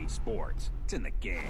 EA Sports. It's in the game.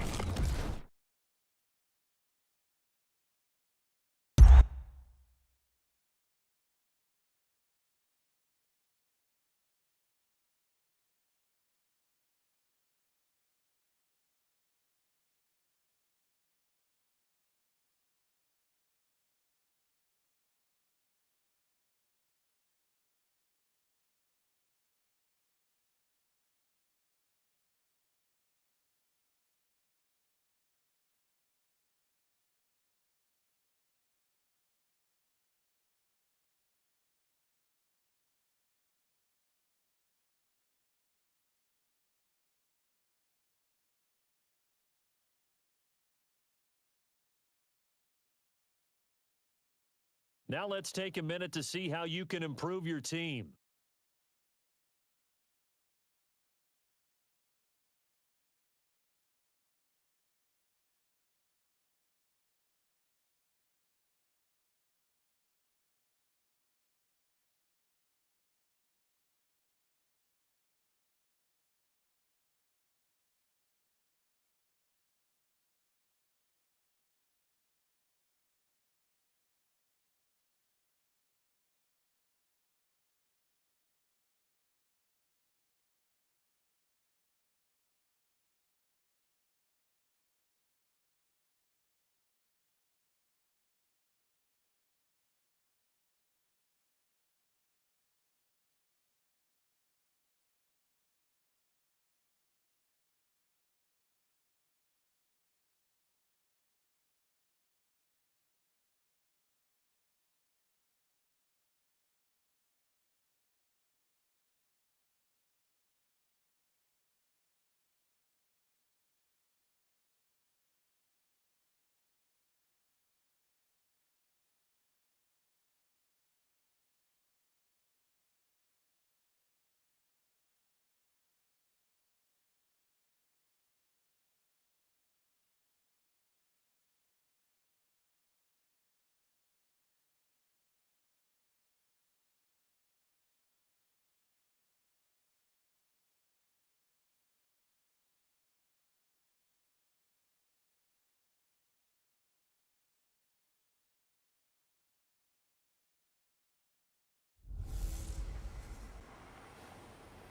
Now let's take a minute to see how you can improve your team.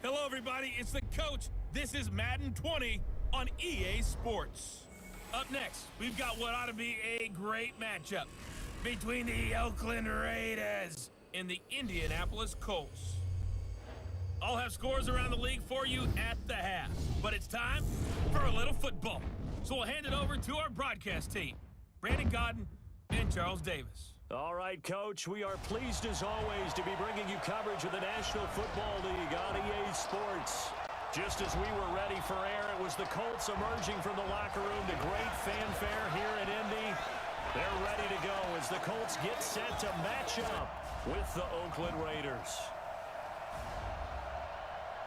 Hello, everybody. It's the coach. This is Madden 20 on EA Sports. Up next, we've got what ought to be a great matchup between the Oakland Raiders and the Indianapolis Colts. I'll have scores around the league for you at the half, but it's time for a little football. So we'll hand it over to our broadcast team, Brandon Godden and Charles Davis. All right, Coach, we are pleased as always to be bringing you coverage of the National Football League on EA Sports. Just as we were ready for air, it was the Colts emerging from the locker room to great fanfare here in Indy. They're ready to go as the Colts get set to match up with the Oakland Raiders.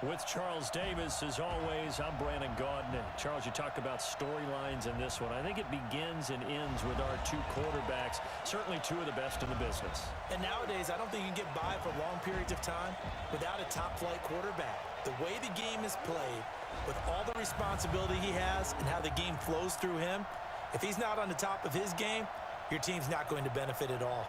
With Charles Davis, as always, I'm Brandon Godden. Charles, you talked about storylines in this one. I think it begins and ends with our two quarterbacks, certainly two of the best in the business. And nowadays, I don't think you can get by for long periods of time without a top-flight quarterback. The way the game is played, with all the responsibility he has and how the game flows through him, if he's not on the top of his game, your team's not going to benefit at all.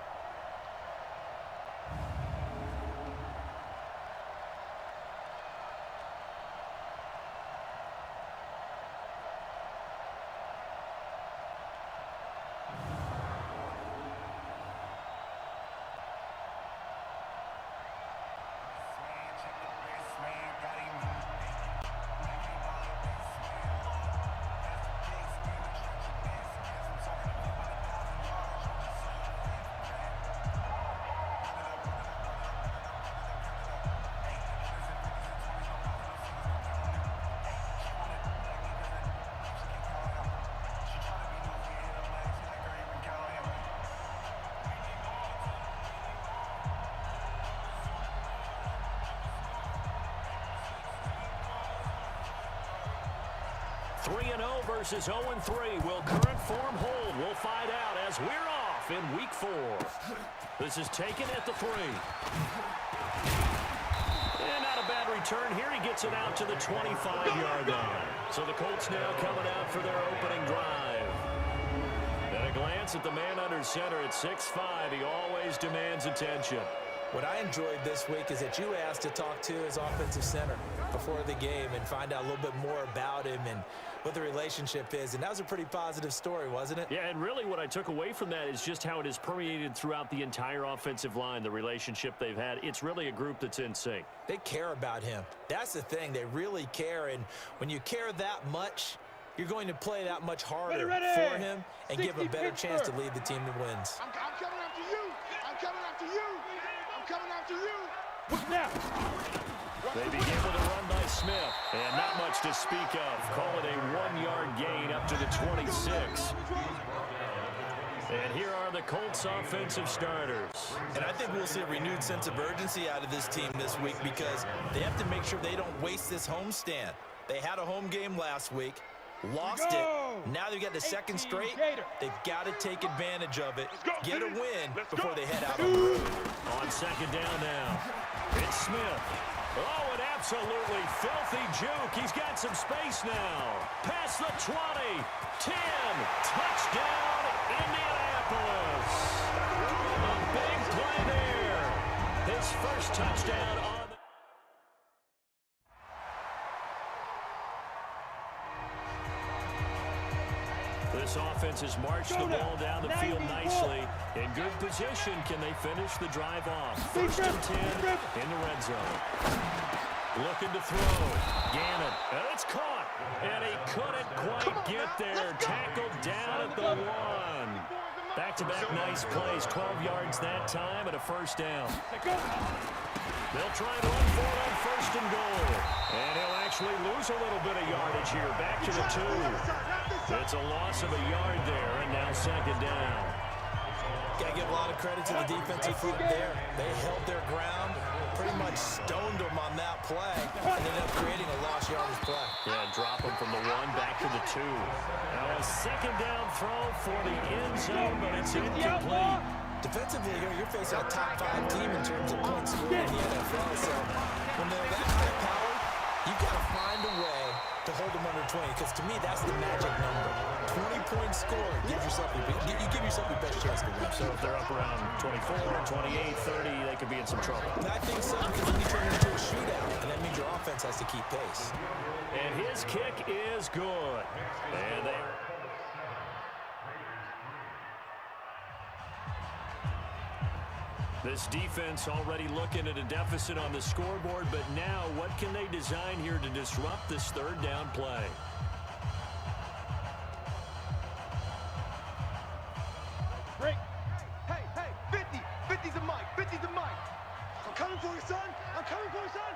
(3-0) versus 0-3. Will current form hold? We'll find out as we're off in Week 4. This is taken at the 3. And not a bad return here. He gets it out to the 25-yard line. So the Colts now coming out for their opening drive. At a glance at the man under center at 6'5", he always demands attention. What I enjoyed this week is that you asked to talk to his offensive center before the game and find out a little bit more about him and what the relationship is. And that was a pretty positive story, wasn't it? Yeah, and really what I took away from that is just how it has permeated throughout the entire offensive line, the relationship they've had. It's really a group that's in sync. They care about him. That's the thing. They really care. And when you care that much, you're going to play that much harder for him and give him a better chance to lead the team to wins. I'm coming after you. I'm coming after you. I'm coming after you. They begin with a run by Smith, and not much to speak of. Call it a 1-yard gain up to the 26. And here are the Colts offensive starters. And I think we'll see a renewed sense of urgency out of this team this week because they have to make sure they don't waste this homestand. They had a home game last week, lost it. Now they've got the second straight. They've got to take advantage of it, get a win before they head out on the road. On second down now, it's Smith. Oh, an absolutely filthy juke. He's got some space now. Past the 20, 10, touchdown, Indianapolis. A big play there. His first touchdown on This offense has marched the ball down the field nicely. In good position, can they finish the drive off? First and 10 in the red zone. Looking to throw. Gannon. And it's caught. And he couldn't quite get there. Tackled down at the 1. Back-to-back nice plays. 12 yards that time and a first down. They'll try and run for it on first and goal. And he'll actually lose a little bit of yardage here. Back to the 2. It's a loss of a yard there, and now second down. Got to give a lot of credit to the defensive front there. They held their ground, pretty much stoned them on that play, and ended up creating a lost yardage play. Yeah, drop them from the 1 back to the 2. Now a second down throw for the end zone, but it's incomplete. Defensively here, you're facing a top 5 team in terms of points scored in the NFL. So when they're that high power, you've got to find a way to hold them under 20, because to me, that's the magic number. 20 points scored. You give yourself your best chance to win. So if they're up around 24, 28, 30, they could be in some trouble. And I think so, because then you turn it into a shootout, and that means your offense has to keep pace. And his kick is good. And they... This defense already looking at a deficit on the scoreboard, but now what can they design here to disrupt this third down play? Break. Hey, 50. 50's a mic. 50's a mic. I'm coming for you, son. I'm coming for you, son.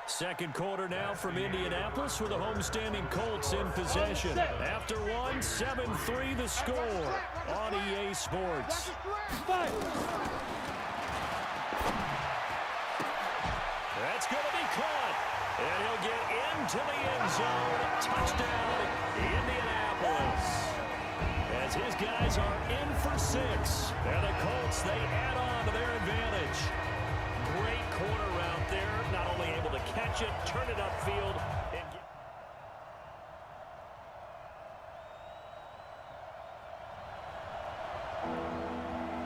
Second quarter now from Indianapolis with the homestanding Colts in possession. After 1, 7-3 the score on EA Sports. That's going to be caught. And he'll get into the end zone. Touchdown, Indianapolis. As his guys are in for 6. And the Colts, they add on to their advantage. Great corner route there. Not only able to catch it, turn it upfield, and get...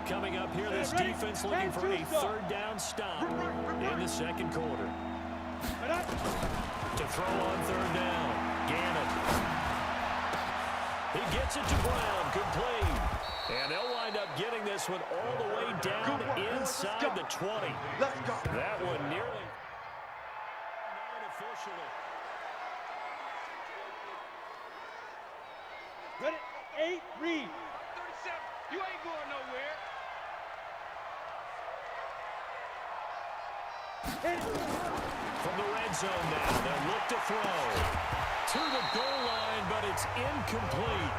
Coming up here, this defense looking for a third down stop in the second quarter. To throw on third down, Gannon. He gets it to Brown, complete. And they'll wind up getting this one all the way down inside the 20. Let's go. That one nearly unofficially. Ready? 8, read. 37. You ain't going nowhere. From the red zone now, they'll look to throw. To the goal line, but it's incomplete.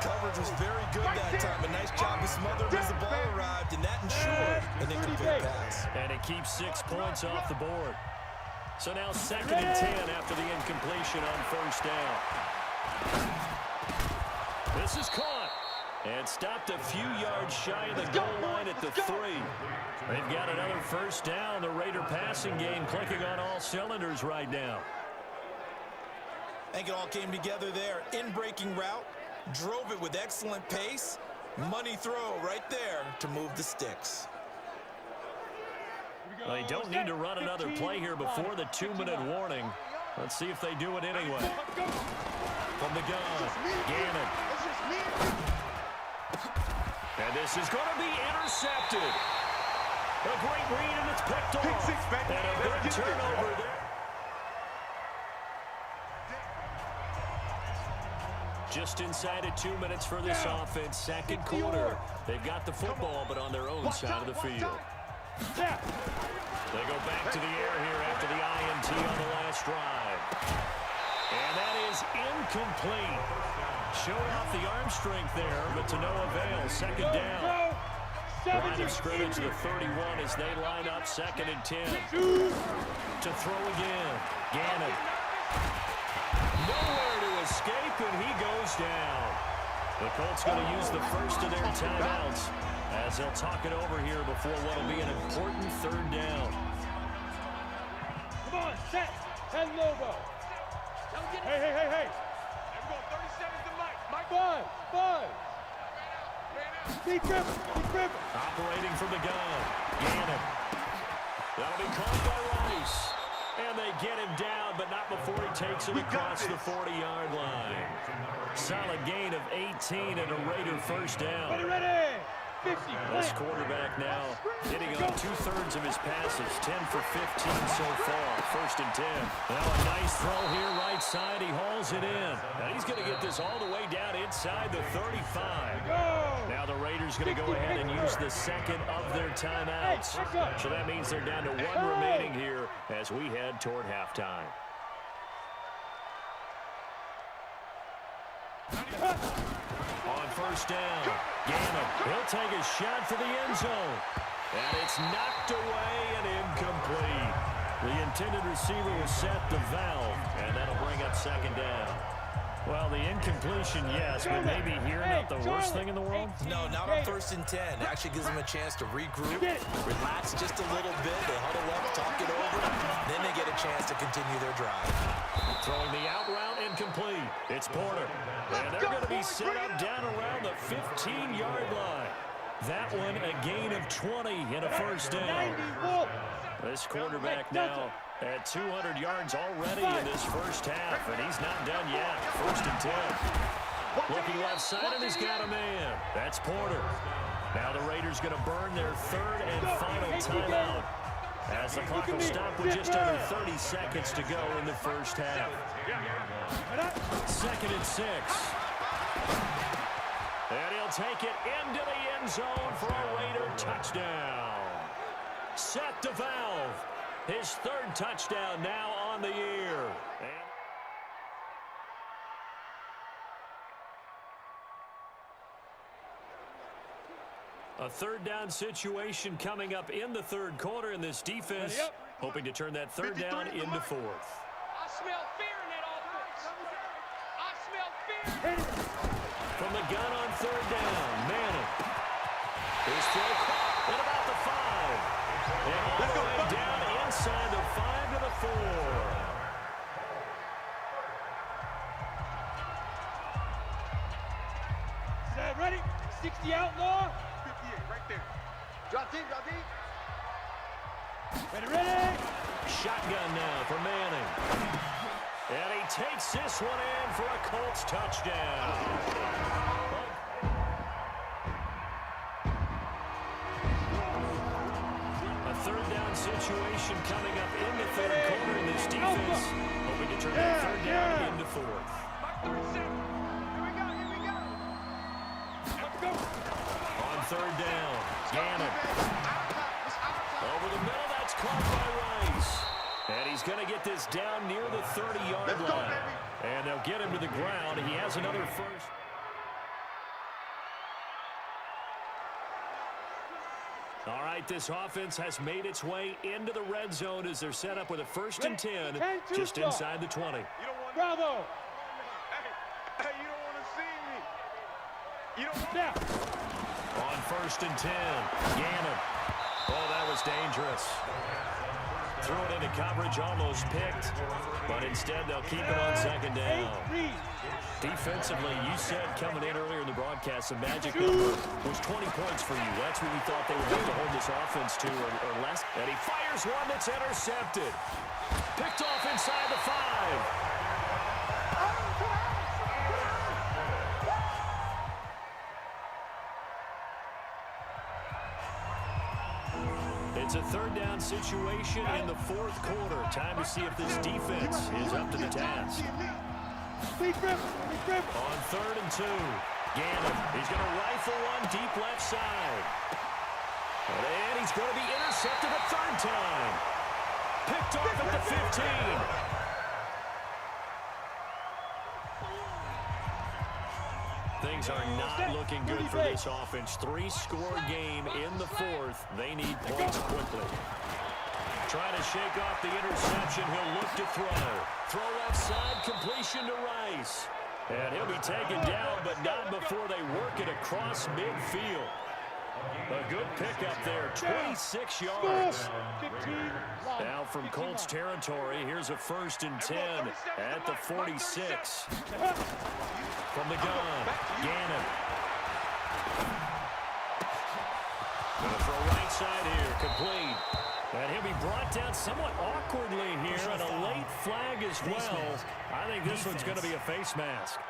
Coverage was very good that time. A nice job to smother him as the ball arrived, and that ensured an incomplete pass. And it keeps 6 points off the board. So now second and 10 after the incompletion on first down. This is caught. And stopped a few yards shy of the goal line at the 3. They've got another first down. The Raider passing game clicking on all cylinders right now. I think it all came together there. In-breaking route, drove it with excellent pace. Money throw right there to move the sticks. Well, they don't need to run another play here before the 2-minute warning. Let's see if they do it anyway. From the gun, Gannon. And this is going to be intercepted. A great read, and it's picked off. And a good turnover there. Just inside of 2 minutes for this offense. Second quarter. They've got the football, but on their own side of the field. They go back to the air here after the INT on the last drive. And that is incomplete. Showed off the arm strength there, but to no avail. Second down. Line of scrimmage to the 31 as they line up 2nd and 10. To throw again. Gannon. Nowhere to escape, and he goes down. The Colts going to use the first of their timeouts as they'll talk it over here before what will be an important 3rd down. Come on, set. Head Lobo. Hey. Everyone, 30 seconds to Mike. Five. Keep gripping. Operating from the gun. Gannon. That'll be caught by Rice. And they get him down, but not before he takes it across the 40-yard line. Solid gain of 18 and a Raider first down. Ready. 50. This quarterback now hitting on 2/3 of his passes, 10 for 15 so far. 1st and 10. Now a nice throw here right side. He hauls it in. And he's going to get this all the way down inside the 35. Now the Raiders going to go ahead and use the second of their timeouts. So that means they're down to 1 remaining here as we head toward halftime. On first down, Gannon. He'll take a shot for the end zone. And it's knocked away and incomplete. The intended receiver was set to Valve, and that'll bring up 2nd down. Well, the incompletion, yes, but maybe here not the worst thing in the world? No, not on 1st and 10. It actually gives them a chance to regroup, relax just a little bit. They huddle up, talk it over, then they get a chance to continue their drive. Throwing the out route incomplete. It's Porter. And they're going to be set up down around the 15-yard line. That one a gain of 20 and a first down. This quarterback now at 200 yards already in this first half, and he's not done yet. 1st and 10. Looking left side, and he's got a man. That's Porter. Now the Raiders going to burn their 3rd and final timeout as the clock will stop with just under 30 seconds to go in the first half. 2nd and 6. And he'll take it into the end zone for a Raider touchdown. Set to Valve. His 3rd touchdown now on the year. A 3rd down situation coming up in the 3rd quarter, in this defense hoping to turn that 3rd down into 4th. I smell fear in that offense. I smell fear. From the gun on 3rd down, Madden. His throw at about the 5. And all the way down inside the 5 to the 4. Is that ready? 60 outlaw. 58, right there. Drop deep. Ready. Shotgun now for Manning. And he takes this one in for a Colts touchdown. A 3rd down situation coming up in the 3rd quarter in this defense, hoping to turn that 3rd down into 4th. On 3rd down, Gannon. Over the middle, that's caught by Rice. And he's going to get this down near the 30-yard line. And they'll get him to the ground. He has another first. All right, this offense has made its way into the red zone as they're set up with a 1st and 10 just inside the 20. Bravo. Hey, you don't want to see me. Now. On 1st and 10, Gannon. Oh, that was dangerous. Threw it into coverage, almost picked, but instead they'll keep it on 2nd down. Defensively, you said coming in earlier in the broadcast, the magic number was 20 points for you. That's what you thought they would have to hold this offense to or less. And he fires one that's intercepted. Picked off inside the 5. It's a 3rd down situation in the 4th quarter. Time to see if this defense is up to the task. On 3rd and 2, Gannon. He's going to rifle one deep left side. And he's going to be intercepted a 3rd time. Picked off at the 15. Things are not looking good for this offense. 3-score game in the 4th. They need points quickly. Trying to shake off the interception. He'll look to throw. Throw left side, completion to Rice. And he'll be taken down, but not before they work it across midfield. A good pickup there, 26 yards. Now from Colts territory, here's a 1st and 10 at the 46. From the gun, Gannon. Gonna throw right side here, complete. And he'll be brought down somewhat awkwardly here, and a late flag as well. I think this one's going to be a face mask.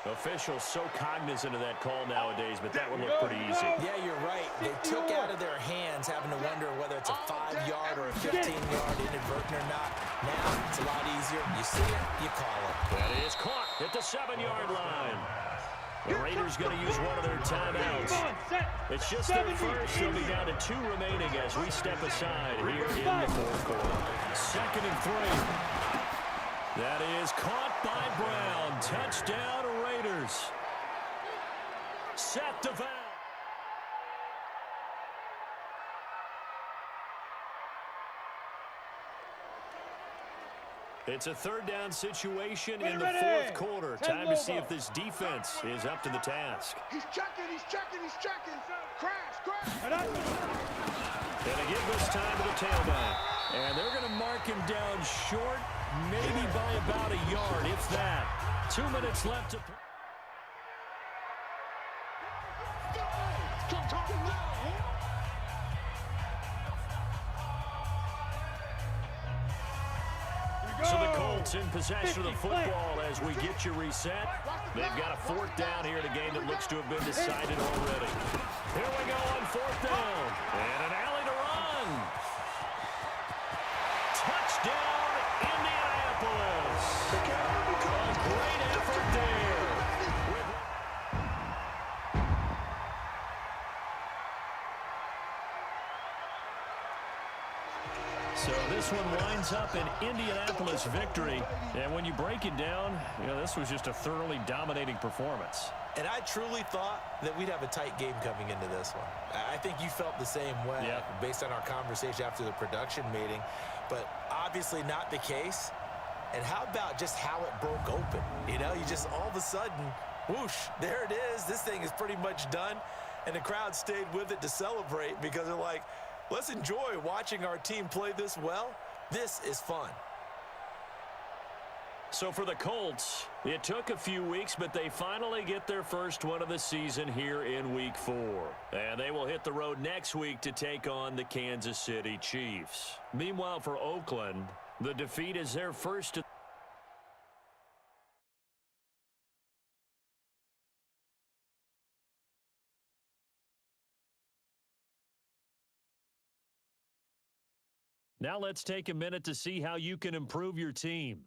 Officials so cognizant of that call nowadays, but that would look pretty easy. Yeah, you're right. They took out of their hands, having to wonder whether it's a 5-yard or a 15-yard inadvertent or not. Now, it's a lot easier. You see it, you call it. That is caught at the 7-yard line. The Raiders going to use one of their timeouts. It's just their first. They'll be down to 2 remaining as we step aside here in the 4th quarter. 2nd and 3. That is caught by Brown. Touchdown, Raiders. Set to foul. It's a 3rd down situation in the 4th quarter. Time to see if this defense is up to the task. He's checking, he's checking, he's checking. Crash. And again this time to the tailback. And they're going to mark him down short, maybe by about a yard, if that. 2 minutes left to play. So the Colts in possession of the football as we get you reset. They've got a 4th down here in a game that looks to have been decided already. Here we go on 4th down. And an alley to run. Touchdown, Indianapolis. A great effort there. So this one winds up an Indianapolis victory. And when you break it down, you know, this was just a thoroughly dominating performance. And I truly thought that we'd have a tight game coming into this one. I think you felt the same way based on our conversation after the production meeting. But obviously not the case. And how about just how it broke open? You know, you just all of a sudden, whoosh, there it is. This thing is pretty much done. And the crowd stayed with it to celebrate because they're like, let's enjoy watching our team play this well. This is fun. So for the Colts, it took a few weeks, but they finally get their first one of the season here in Week 4. And they will hit the road next week to take on the Kansas City Chiefs. Meanwhile, for Oakland, the defeat is their first. Now let's take a minute to see how you can improve your team.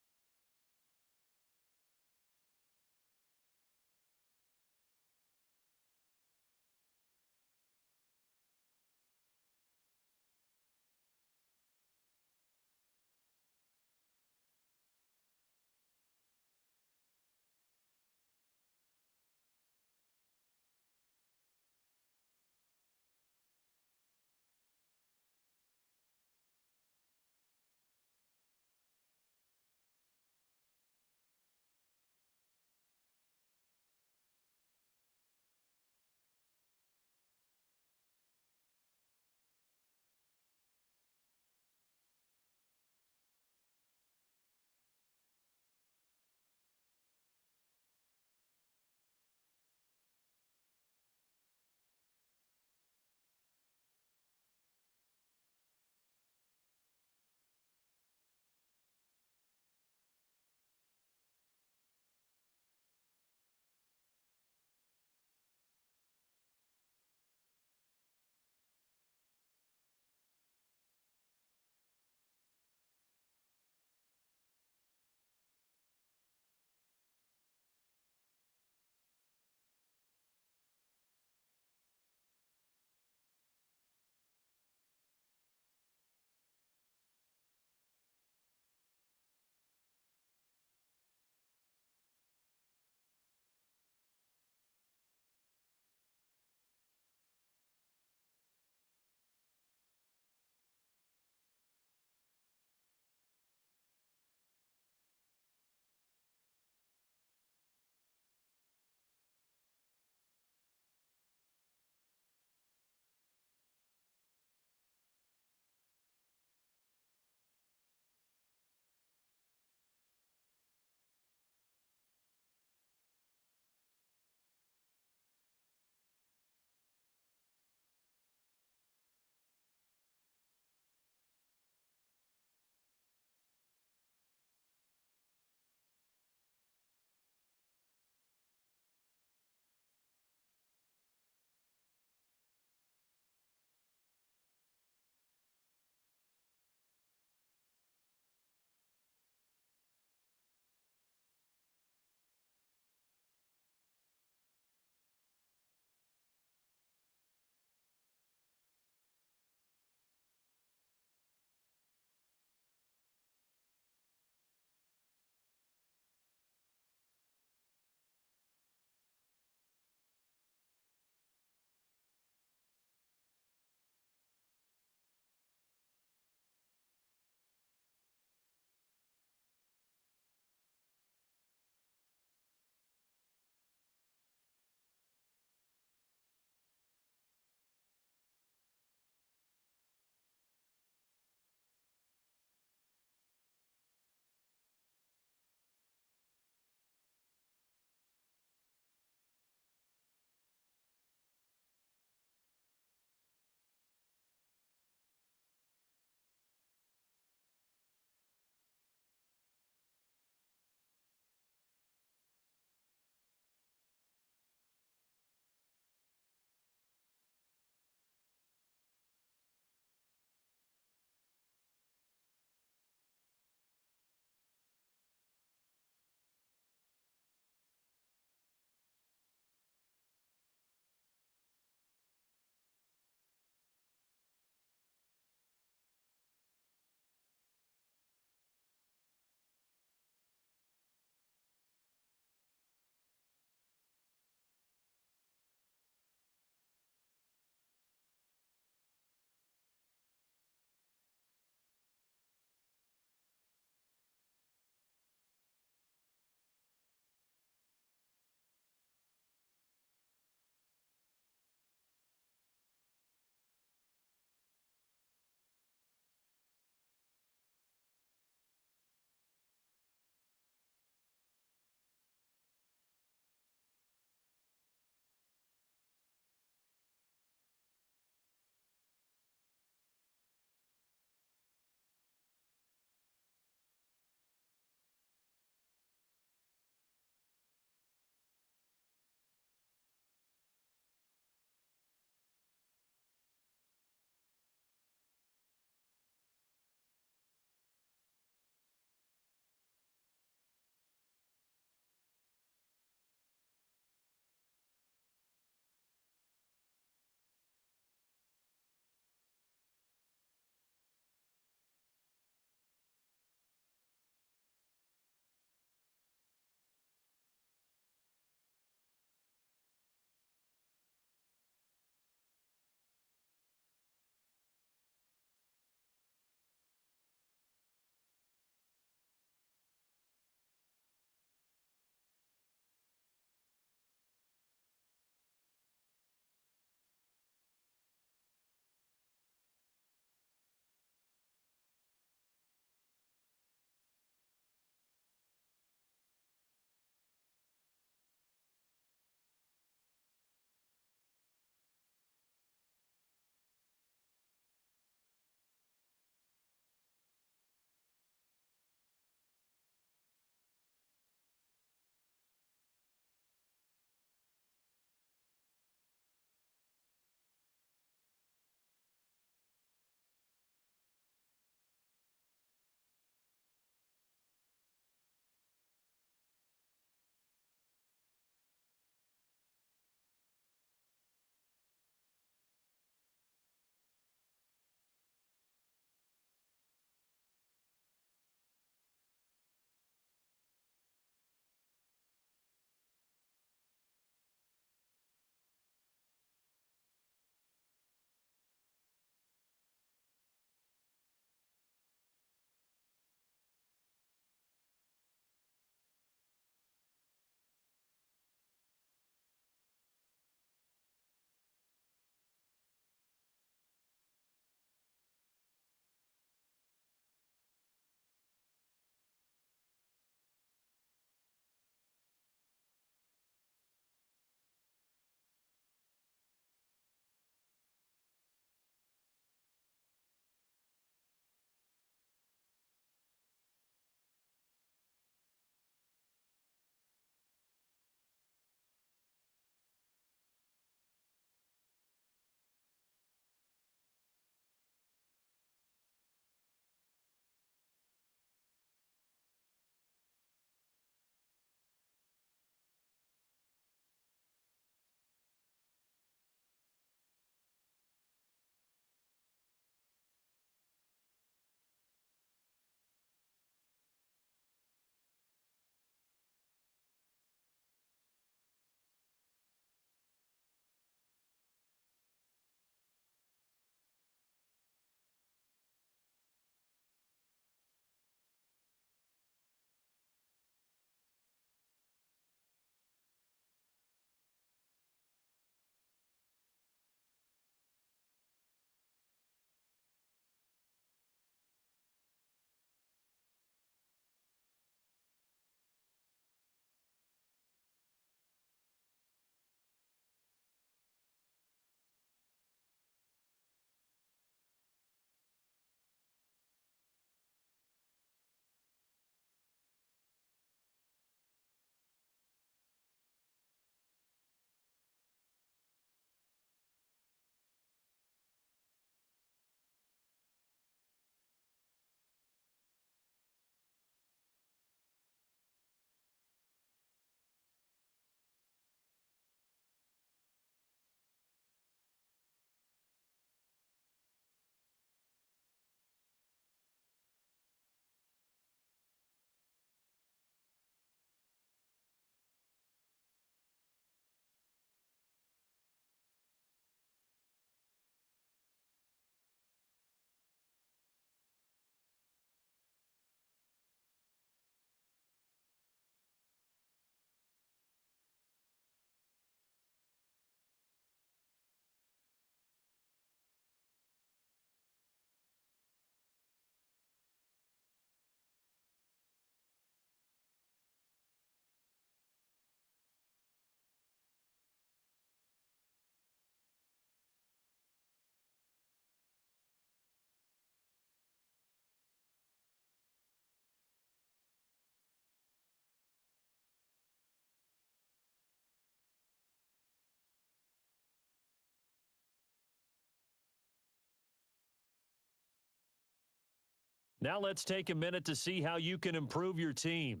Now let's take a minute to see how you can improve your team.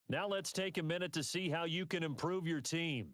Now let's take a minute to see how you can improve your team.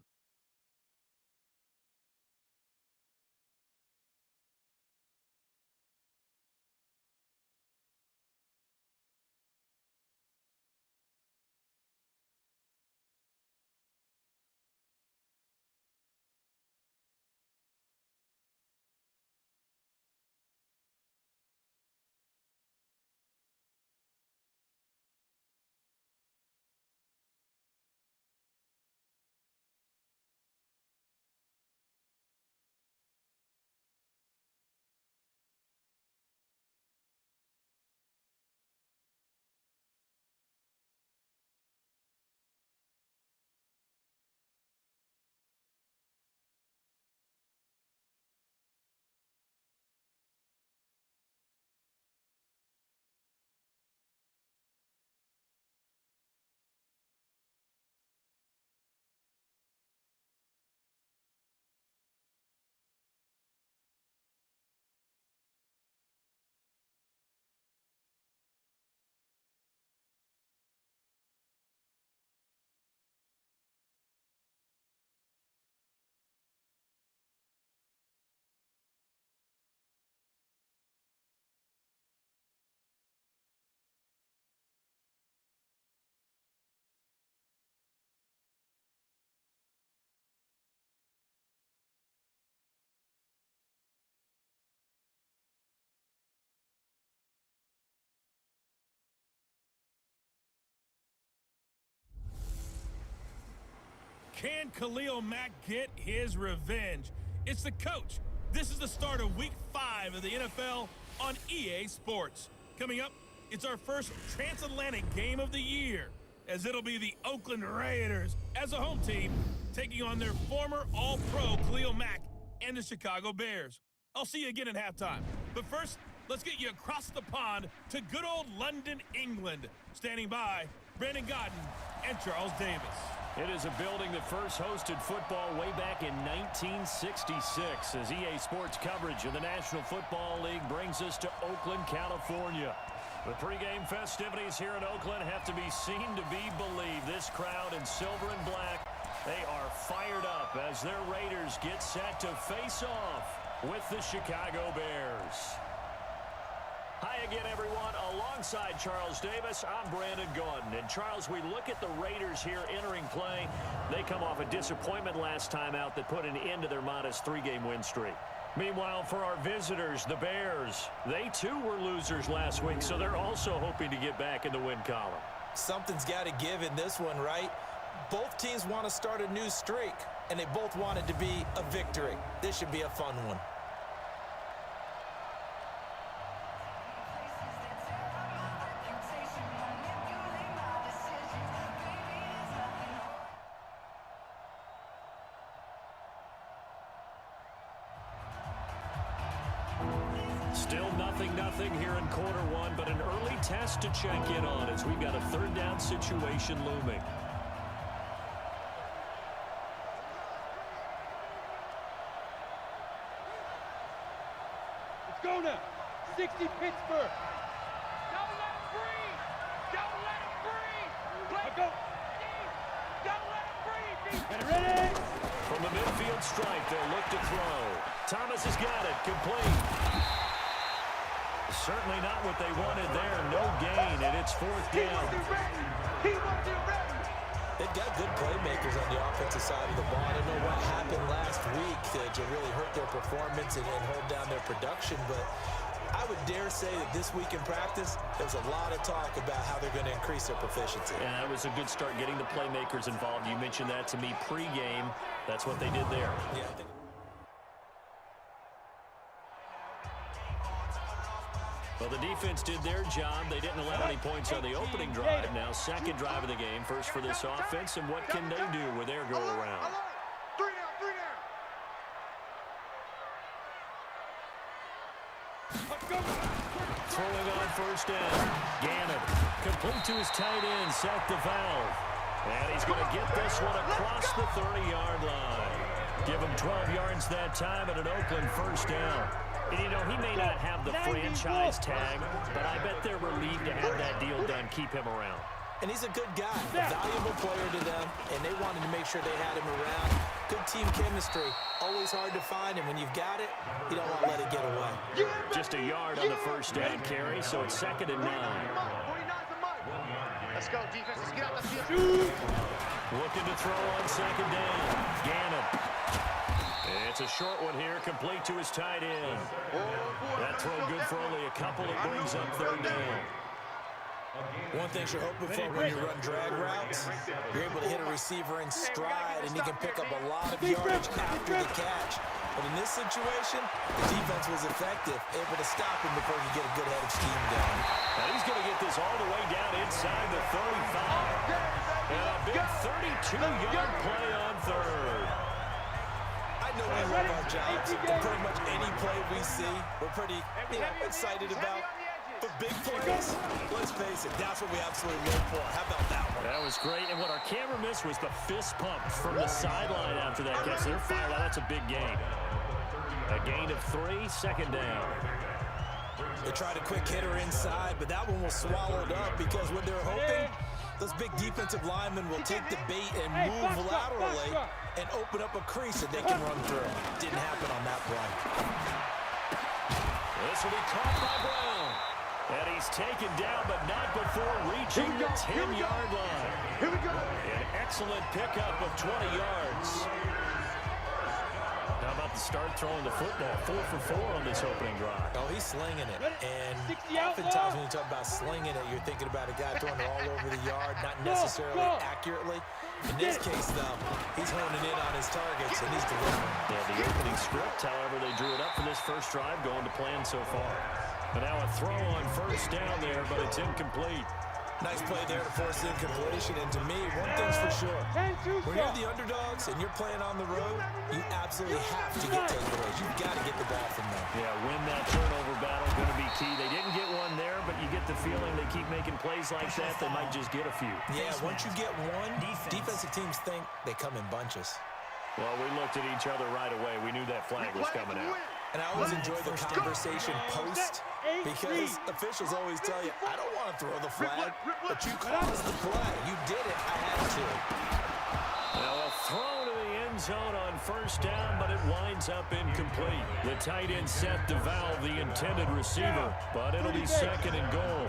Can Khalil Mack get his revenge? It's the coach. This is the start of Week 5 of the NFL on EA Sports. Coming up, it's our first transatlantic game of the year, as it'll be the Oakland Raiders as a home team taking on their former All-Pro Khalil Mack and the Chicago Bears. I'll see you again at halftime. But first, let's get you across the pond to good old London, England. Standing by, Brandon Godden and Charles Davis. It is a building that first hosted football way back in 1966 as EA Sports coverage of the National Football League brings us to Oakland, California. The pregame festivities here in Oakland have to be seen to be believed. This crowd in silver and black, they are fired up as their Raiders get set to face off with the Chicago Bears. Hi again, everyone. Alongside Charles Davis, I'm Brandon Gaudin. And Charles, we look at the Raiders here entering play. They come off a disappointment last time out that put an end to their modest 3-game win streak. Meanwhile, for our visitors, the Bears, they too were losers last week, so they're also hoping to get back in the win column. Something's got to give in this one, right? Both teams want to start a new streak, and they both want it to be a victory. This should be a fun one. Still nothing here in quarter one, but an early test to check in on as we've got a third down situation looming. Let's go now. 60 Pittsburgh. Don't let him breathe. Don't let him breathe. Let's go. Don't let him breathe. Get it ready. From the midfield stripe, they'll look to throw. Thomas has got it, complete. Certainly not what they wanted there. No gain, and it's fourth down. He wasn't ready. They've got good playmakers on the offensive side of the ball. I don't know what happened last week to really hurt their performance and hold down their production, but I would dare say that this week in practice, there was a lot of talk about how they're going to increase their proficiency. And that was a good start getting the playmakers involved. You mentioned that to me pregame. That's what they did there. Yeah. Well, the defense did their job. They didn't allow any points on the opening drive. Now second drive of the game. First for this offense, and what can they do with their go-around? Three down. Throwing on first down. Gannon complete to his tight end, Seth DeValve. And he's going to get this one across the 30-yard line. Give him 12 yards that time and an Oakland first down. And, you know, he may not have the franchise tag, but I bet they're relieved to have that deal done, keep him around. And he's a good guy, a valuable player to them, and they wanted to make sure they had him around. Good team chemistry, always hard to find, and when you've got it, you don't want to let it get away. Just a yard on the first down carry, so it's 2nd and 9. Let's go, defense. Let's get out the field. Looking to throw on second down. Gannon. It's a short one here, complete to his tight end. That throw good for only a couple. It brings up 3rd down. One thing you're hoping for when you run drag routes, you're able to hit a receiver in stride, and he can pick up a lot of yardage after the catch. But in this situation, the defense was effective, able to stop him before he could get a good head of steam going. Now he's going to get this all the way down inside the 35. And a big 32-yard play on 3rd. I know we love our jobs, and pretty much any play we see, we're pretty excited about. But big plays, let's face it, that's what we absolutely live for. How about that one? That was great, and what our camera missed was the fist pump from the sideline after that catch. They're fired out. That's a big gain. A gain of 3, 2nd down. They tried a quick hitter inside, but that one was swallowed up because what they're hoping, those big defensive linemen will take the bait and move laterally and open up a crease that they can run through. Didn't happen on that play. This will be caught by Brown. And he's taken down, but not before reaching the 10-yard line. Here we go. An excellent pickup of 20 yards. How about the start throwing the football? 4 for 4 on this opening drive. Oh, he's slinging it. And oftentimes when you talk about slinging it, you're thinking about a guy throwing it all over the yard, not necessarily accurately. In this case, though, he's honing in on his targets, and he's delivering. Yeah, the opening script, however, they drew it up for this first drive, going to plan so far. But now a throw on first down there, but it's incomplete. Nice play there to force incompletion. And to me, one thing's for sure. When you're the underdogs and you're playing on the road, you absolutely have to get takeaways. You've got to get the ball from them. Yeah, win that turnover battle, going to be key. They didn't get one there, but you get the feeling they keep making plays like that, they might just get a few. Yeah, once you get one, defensive teams think they come in bunches. Well, we looked at each other right away. We knew that flag was coming out. And I always enjoy the conversation post because officials always tell you, I don't want to throw the flag, but you caused the play. You did it. I had to. Now a throw to the end zone on first down, but it winds up incomplete. The tight end Seth DeValve, the intended receiver, but it'll be 2nd and goal.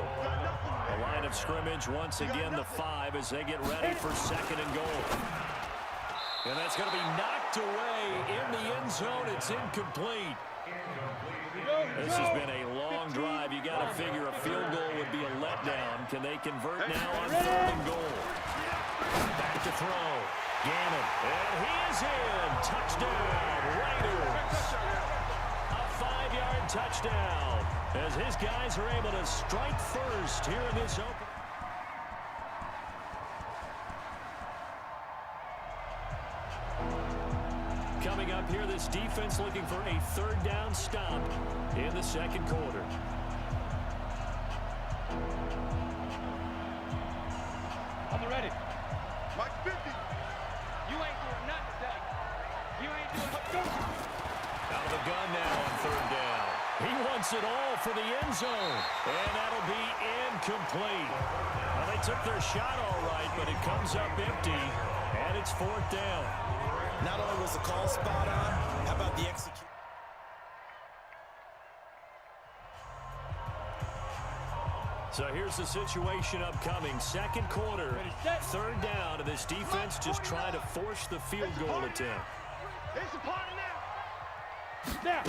The line of scrimmage once again the 5 as they get ready for 2nd and goal. And that's going to be knocked away in the end zone. It's incomplete. This has been a long drive. You got to figure a field goal would be a letdown. Can they convert now on 3rd and goal? Back to throw. Gannon. And he is in. Touchdown, Raiders. A 5-yard touchdown as his guys are able to strike first here in this open. Coming up here, this defense looking for a 3rd down stop in the 2nd quarter. On the ready. Mike 50. You ain't doing nothing today. You ain't doing nothing. Out of the gun now on 3rd down. He wants it all for the end zone. And that'll be incomplete. Well, they took their shot all right, but it comes up empty. And it's 4th down. Not only was the call spot on, how about the execution? So here's the situation upcoming. 2nd quarter, 3rd down, and this defense just trying to force the field goal attempt. It's a party now. Now.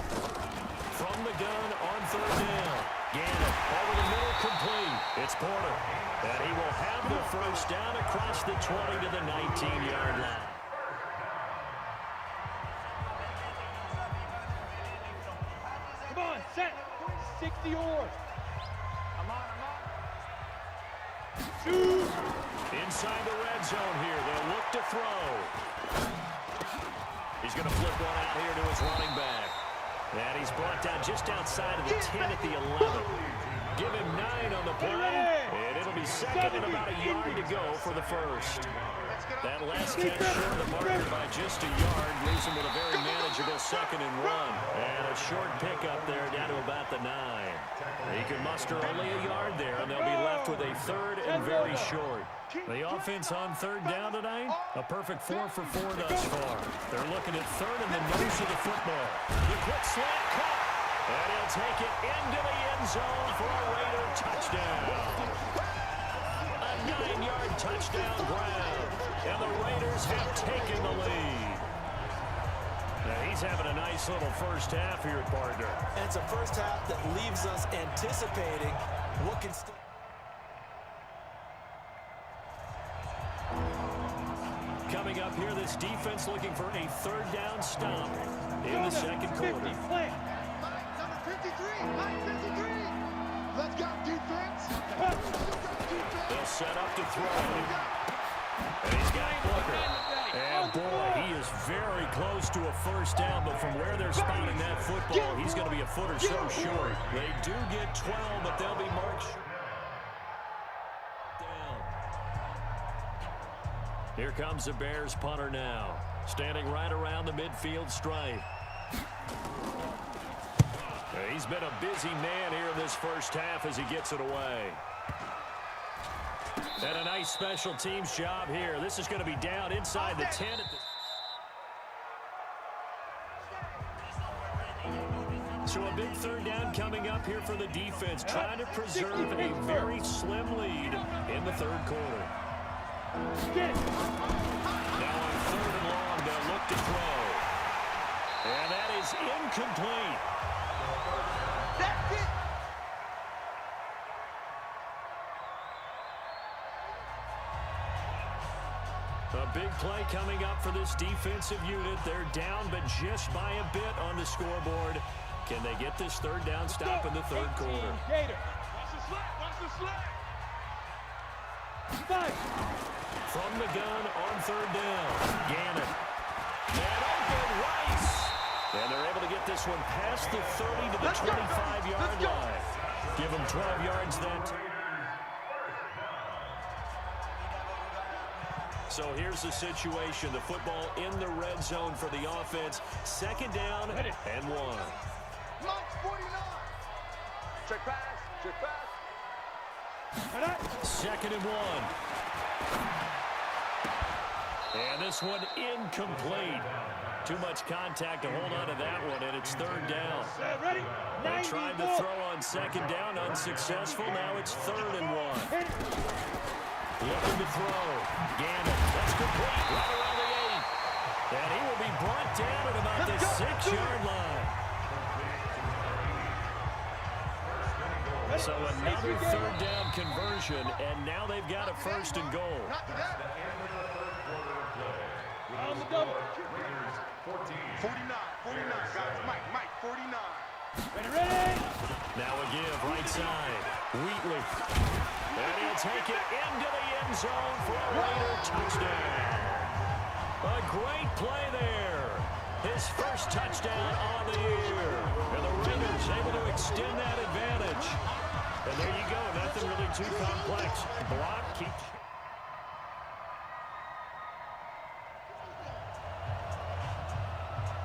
From the gun on 3rd down. Gannon over the middle, complete. It's Porter. And he will have the first down across the 20 to the 19-yard line. Come on, set. 60 oars. Inside the red zone here. They'll look to throw. He's going to flip one out here to his running back. And he's brought down just outside of the 10 at the 11. Give him 9 on the play. And it'll be second and about a yard to go for the first. That last catch short the marker by just a yard, leaves him with a very manageable 2nd and 1. And a short pickup there down to about the 9. He can muster only a yard there, and they'll be left with a 3rd and very short. The offense on 3rd down tonight, a perfect 4 for 4 thus far. They're looking at 3rd and the nose of the football. The quick slant cut, and he'll take it into the end zone for a Raider touchdown. A 9-yard touchdown grab, and the Raiders have taken the lead. Now he's having a nice little first half here, partner. And it's a first half that leaves us anticipating what can still. Coming up here, this defense looking for a 3rd down stop in the second quarter. Number 53, Mike 53. Let's go, defense. They'll set up to throw. And he's got Booker. And boy, he is very close to a first down, but from where they're spotting that football, he's going to be a foot or so short. They do get 12, but they'll be marked down. Here comes the Bears punter now, standing right around the midfield stripe. He's been a busy man here in this first half as he gets it away. And a nice special teams job here. This is going to be down inside the 10. So a big 3rd down coming up here for the defense, trying to preserve a very slim lead in the 3rd quarter. Now on 3rd and long, they'll look to throw. And that is incomplete. That's it. A big play coming up for this defensive unit. They're down, but just by a bit on the scoreboard. Can they get this 3rd down stop in the 3rd quarter? Gator. Watch the slap. Watch the slap. From the gun on 3rd down. Gannon. And open Rice. And they're able to get this one past the 30 to the 25-yard line. Give them 12 yards then. So here's the situation. The football in the red zone for the offense. 2nd down and 1. Mike 49. Check pass. Check pass. 2nd and 1. And this one incomplete. Too much contact to hold on to that one, and it's 3rd down. Ready? They tried to throw on 2nd down, unsuccessful. Now it's 3rd and 1. Looking to throw. Gannon. That's complete. Right around the 8. And he will be brought down at about the 6-yard line. So another 3rd down conversion, and now they've got a 1st and goal. On the double. 49, guys. Mike, 49. Ready? Now a give, right side. Wheatley. And he'll take it into the end zone for a Raider touchdown. A great play there. His first touchdown on the year. And the Raiders able to extend that advantage. And there you go. Nothing really too complex. Block keeps.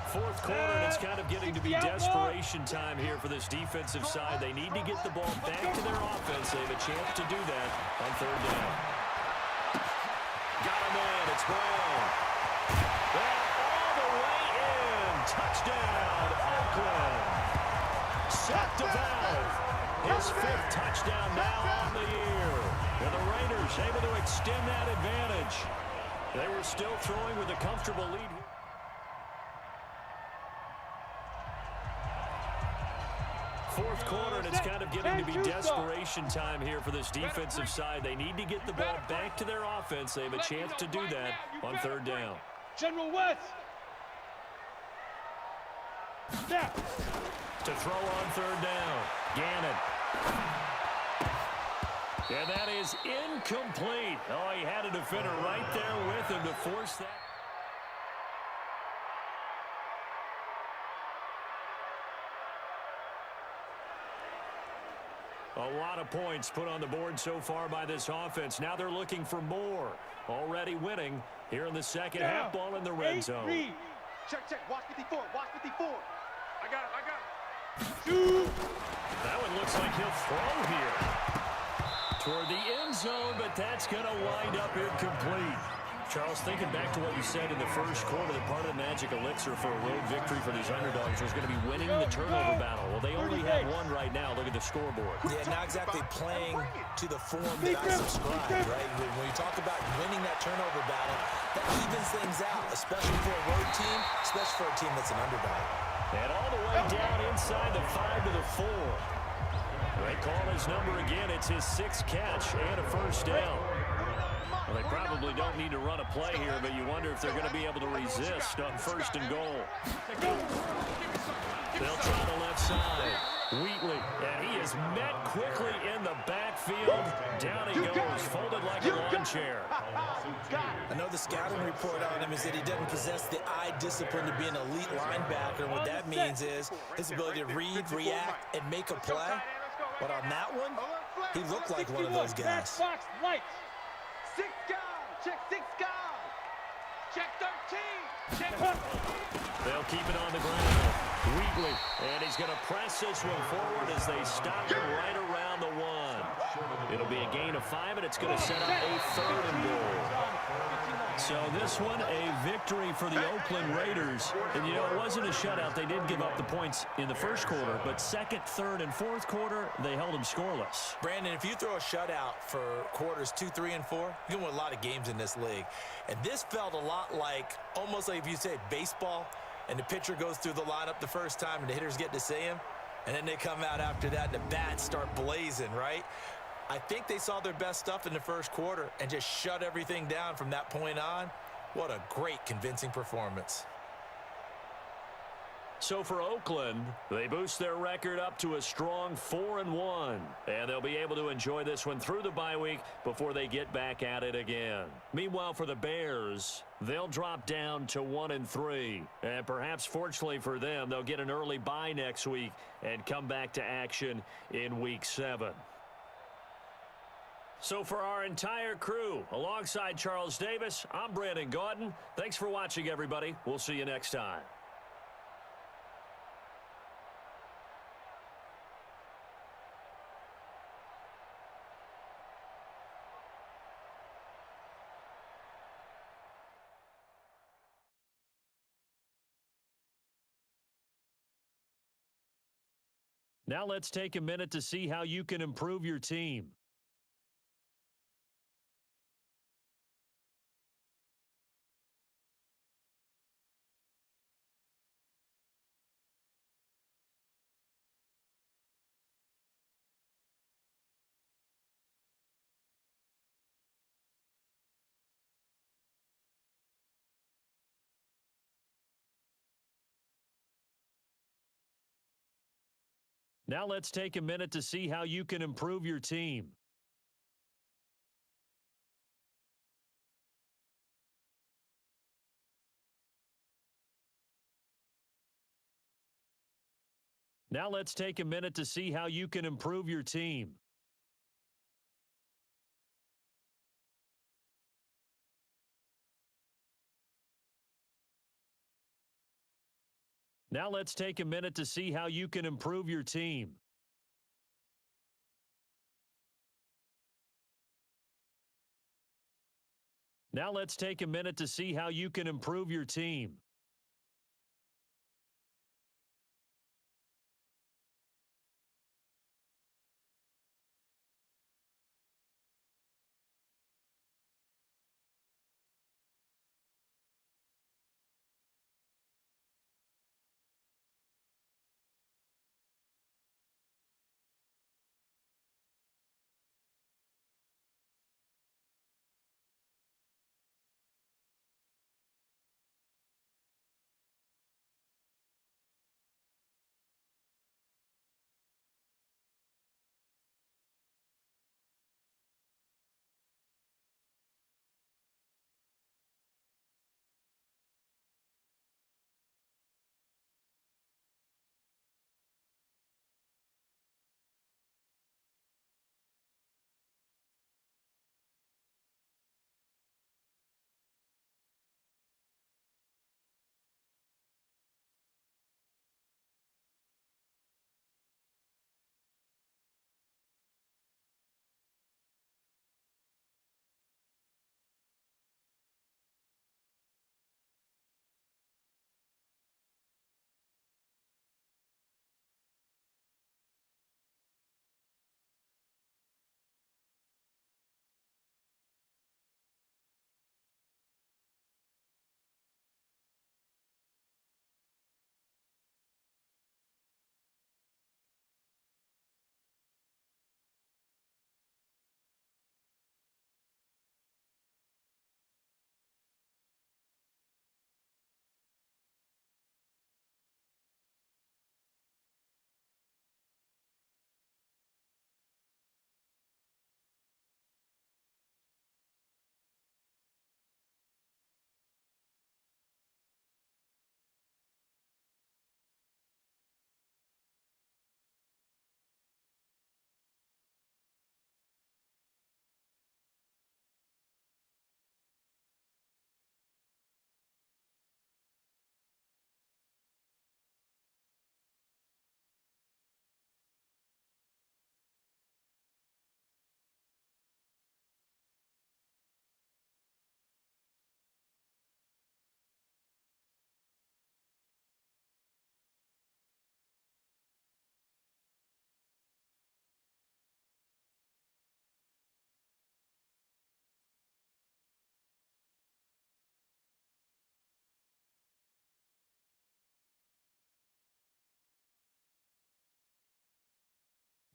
Fourth quarter, and it's kind of getting to be desperation time here for this defensive side. They need to get the ball back to their offense. They have a chance to do that on 3rd down. Got him in. It's Brown. And all the way in. Touchdown, Oakland. Sacked to Valve. His 5th touchdown now on the year. And the Raiders able to extend that advantage. They were still throwing with a comfortable lead here. Fourth quarter, and it's kind of getting to be desperation time here for this defensive side. They need to get the ball back to their offense. They have a chance to do that on 3rd down. General West. Snap. To throw on 3rd down. Gannon. And that is incomplete. Oh, he had a defender right there with him to force that. A lot of points put on the board so far by this offense. Now they're looking for more. Already winning here in the second half. Ball in the red zone. Check, check. Watch 54. Watch 54. I got it. That one looks like he'll throw here toward the end zone, but that's going to wind up incomplete. Charles, thinking back to what you said in the first quarter, that part of the magic elixir for a road victory for these underdogs was going to be winning the turnover battle. Well, they only have one right now. Look at the scoreboard. Yeah, not exactly playing to the form that I subscribe, right? When you talk about winning that turnover battle, that evens things out, especially for a road team, especially for a team that's an underdog. And all the way down inside the 5 to the 4. They call his number again. It's his 6th catch and a first down. Well, they probably don't need to run a play here, but you wonder if they're going to be able to resist on 1st and goal. They'll try the left side. Wheatley, and he is met quickly in the backfield. Down he goes, folded like a lawn chair. I know the scouting report on him is that he doesn't possess the eye discipline to be an elite linebacker. And what that means is his ability to read, react, and make a play. But on that one, he looked like one of those guys. 6 guys. Check 6 guys. Check 13. Check. They'll keep it on the ground. Wheatley, and he's going to press this one forward as they stop him right around the 1. It'll be a gain of 5, and it's going to set up a 3rd and goal. So this one, a victory for the Oakland Raiders. And, you know, it wasn't a shutout. They did give up the points in the first quarter, but 2nd, 3rd, and 4th quarter, they held them scoreless. Brandon, if you throw a shutout for quarters 2, 3, and 4, you can win a lot of games in this league. And this felt a lot like, almost like if you say baseball, and the pitcher goes through the lineup the first time and the hitters get to see him, and then they come out after that and the bats start blazing, right? I think they saw their best stuff in the first quarter and just shut everything down from that point on. What a great, convincing performance. So for Oakland, they boost their record up to a strong 4-1. And they'll be able to enjoy this one through the bye week before they get back at it again. Meanwhile, for the Bears, they'll drop down to 1-3. And perhaps fortunately for them, they'll get an early bye next week and come back to action in Week 7. So for our entire crew, alongside Charles Davis, I'm Brandon Gaudin. Thanks for watching, everybody. We'll see you next time. Now let's take a minute to see how you can improve your team. Now let's take a minute to see how you can improve your team. Now let's take a minute to see how you can improve your team. Now let's take a minute to see how you can improve your team. Now let's take a minute to see how you can improve your team.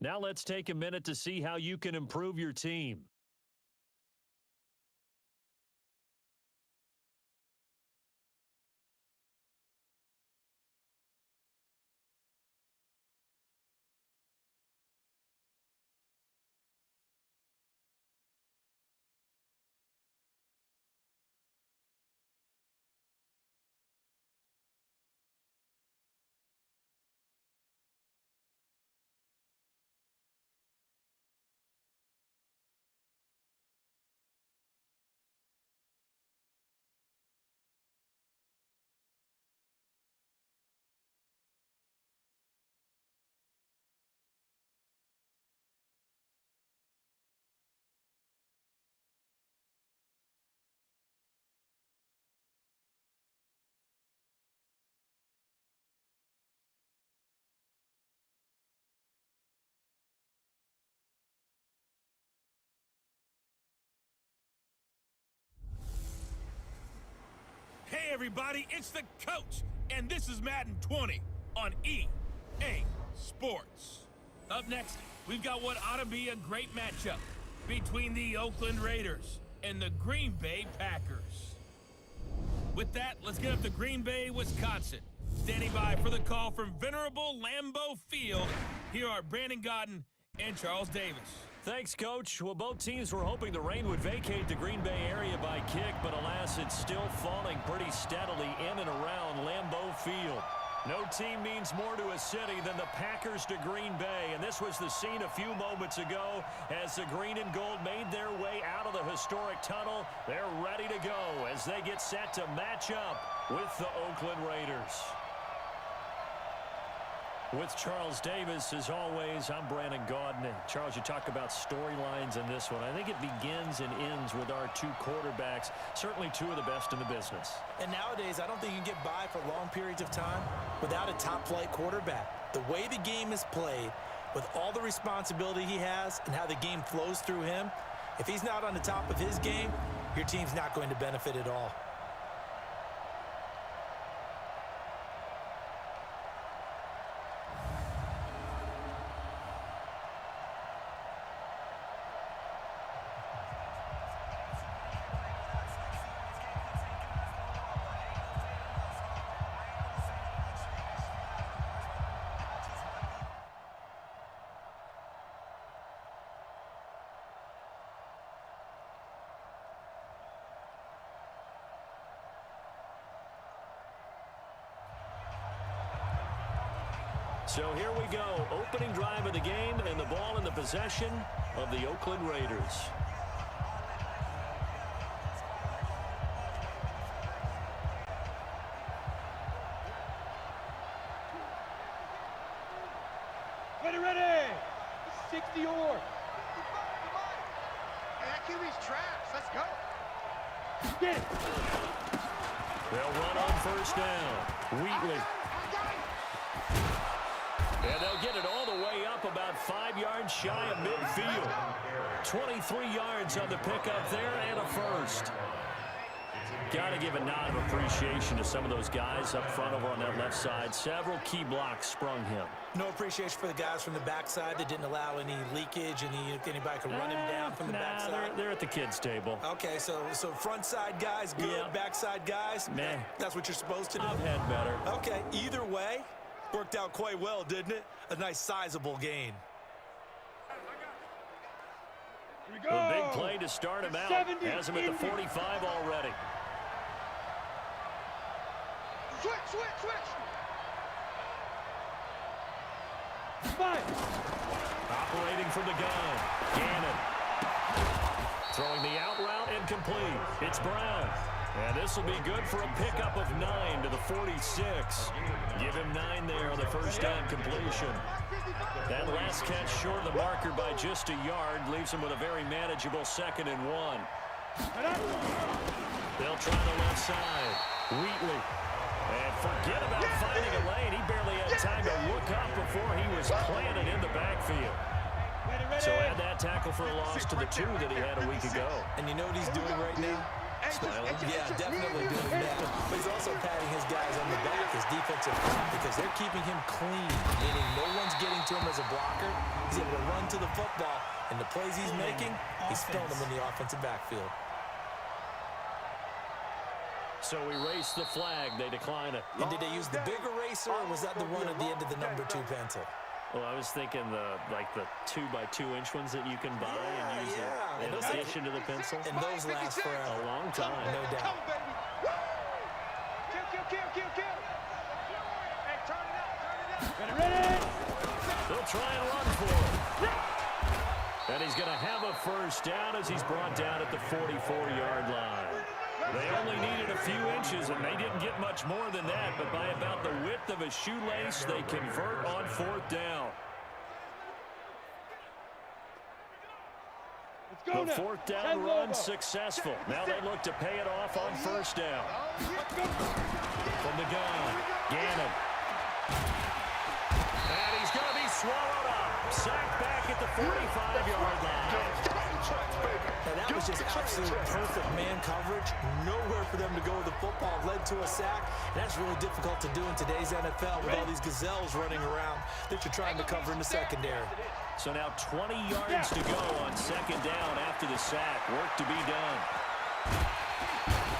Now let's take a minute to see how you can improve your team. Hey everybody, it's the coach, and this is Madden 20 on EA Sports. Up next, we've got what ought to be a great matchup between the Oakland Raiders and the Green Bay Packers. With that, let's get up to Green Bay, Wisconsin. Standing by for the call from venerable Lambeau Field, here are Brandon Gaudin and Charles Davis. Thanks, Coach. Well, both teams were hoping the rain would vacate the Green Bay area by kick, but alas, it's still falling pretty steadily in and around Lambeau Field. No team means more to a city than the Packers to Green Bay, and this was the scene a few moments ago as the green and gold made their way out of the historic tunnel. They're ready to go as they get set to match up with the Oakland Raiders. With Charles Davis, as always, I'm Brandon Gaudin. And Charles, you talk about storylines in this one. I think it begins and ends with our two quarterbacks, certainly two of the best in the business. And nowadays, I don't think you can get by for long periods of time without a top-flight quarterback. The way the game is played, with all the responsibility he has and how the game flows through him, if he's not on the top of his game, your team's not going to benefit at all. So here we go, opening drive of the game, and the ball in the possession of the Oakland Raiders. Ready! 60 or. Hey, that QB's trash. Let's go. Get it. They'll run on first down. Wheatley. And they'll get it all the way up about 5 yards shy of midfield. 23 yards on the pickup there and a first. Got to give a nod of appreciation to some of those guys up front over on that left side. Several key blocks sprung him. No appreciation for the guys from the backside that didn't allow any leakage, anybody could run him down from the backside. They're at the kids' table. Okay, so front side guys good, Yeah. backside guys, Man. That's what you're supposed to do? I've had better. Okay, either way, worked out quite well, didn't it? A nice sizable gain. Here we go. A big play to start him out. 70 Has him at the 45 already. Switch. Five. Operating from the gun. Gannon. Throwing the out route incomplete. It's Brown. And this will be good for a pickup of 9 to the 46. Give him 9 there on the first down completion. That last catch short of the marker by just a yard leaves him with a very manageable 2nd and 1. They'll try the left side. Wheatley. And forget about finding a lane. He barely had time to look up before he was planted in the backfield. So add that tackle for a loss to the 2 that he had a week ago. And you know what he's doing right now? Smiling? Yeah, definitely doing that. But he's also patting his guys on the back, his defensive front, because they're keeping him clean, meaning no one's getting to him as a blocker. He's able to run to the football, and the plays he's making, he's throwing them in the offensive backfield. So we race the flag. They decline it. And did they use the big eraser, or was that the one at the end of the number 2 pencil? Well, I was thinking the 2x2-inch ones that you can buy and use in addition to the pencil. And those last for a long time, no doubt. Kill. Hey, turn it up. Ready. They'll try and run for it. And he's going to have a first down as he's brought down at the 44-yard line. They only needed a few inches, and they didn't get much more than that, but by about the width of a shoelace, they convert on 4th down. The 4th down run successful. Now they look to pay it off on 1st down. From the gun, Gannon. And he's going to be swallowed up. Sacked back at the 45-yard line. And that was just absolute perfect man coverage. Nowhere for them to go with the football. Led to a sack. And that's really difficult to do in today's NFL with all these gazelles running around that you're trying to cover in the secondary. So now 20 yards to go on 2nd down after the sack. Work to be done.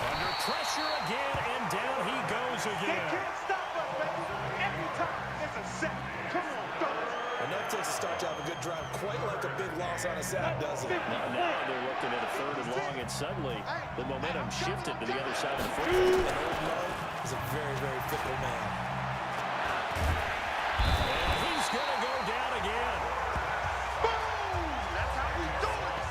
Under pressure again, and down he goes again. They can't stop us, baby. Every time it's a sack. Come on, fellas. And that takes a start to have a good drive, quite like a big loss on a sack, doesn't it? Now they're looking at a 3rd and long, and suddenly the momentum shifted to the other side of the football. And Old Mo is a very, very fickle man. And he's going to go down again. Boom! That's how we do it.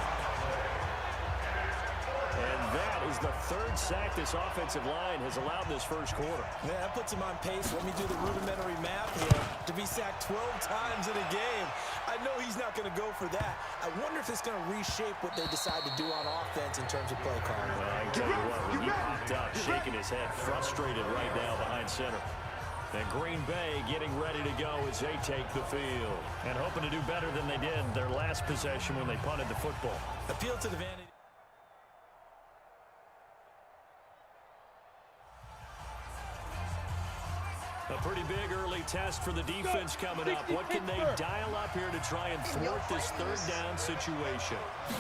And that is the 3rd sack this offensive line has allowed this 1st quarter. Man, that puts him on pace. Let me do the rudimentary math here. To be sacked 12 times in a game, I know he's not going to go for that. I wonder if it's going to reshape what they decide to do on offense in terms of play calling. Well, I can tell you what, when he popped up, shaking his head, frustrated right now behind center. And Green Bay getting ready to go as they take the field. And hoping to do better than they did their last possession when they punted the football. Appeal to the vanity. A pretty big early test for the defense coming up. What can they dial up here to try and thwart this 3rd down situation?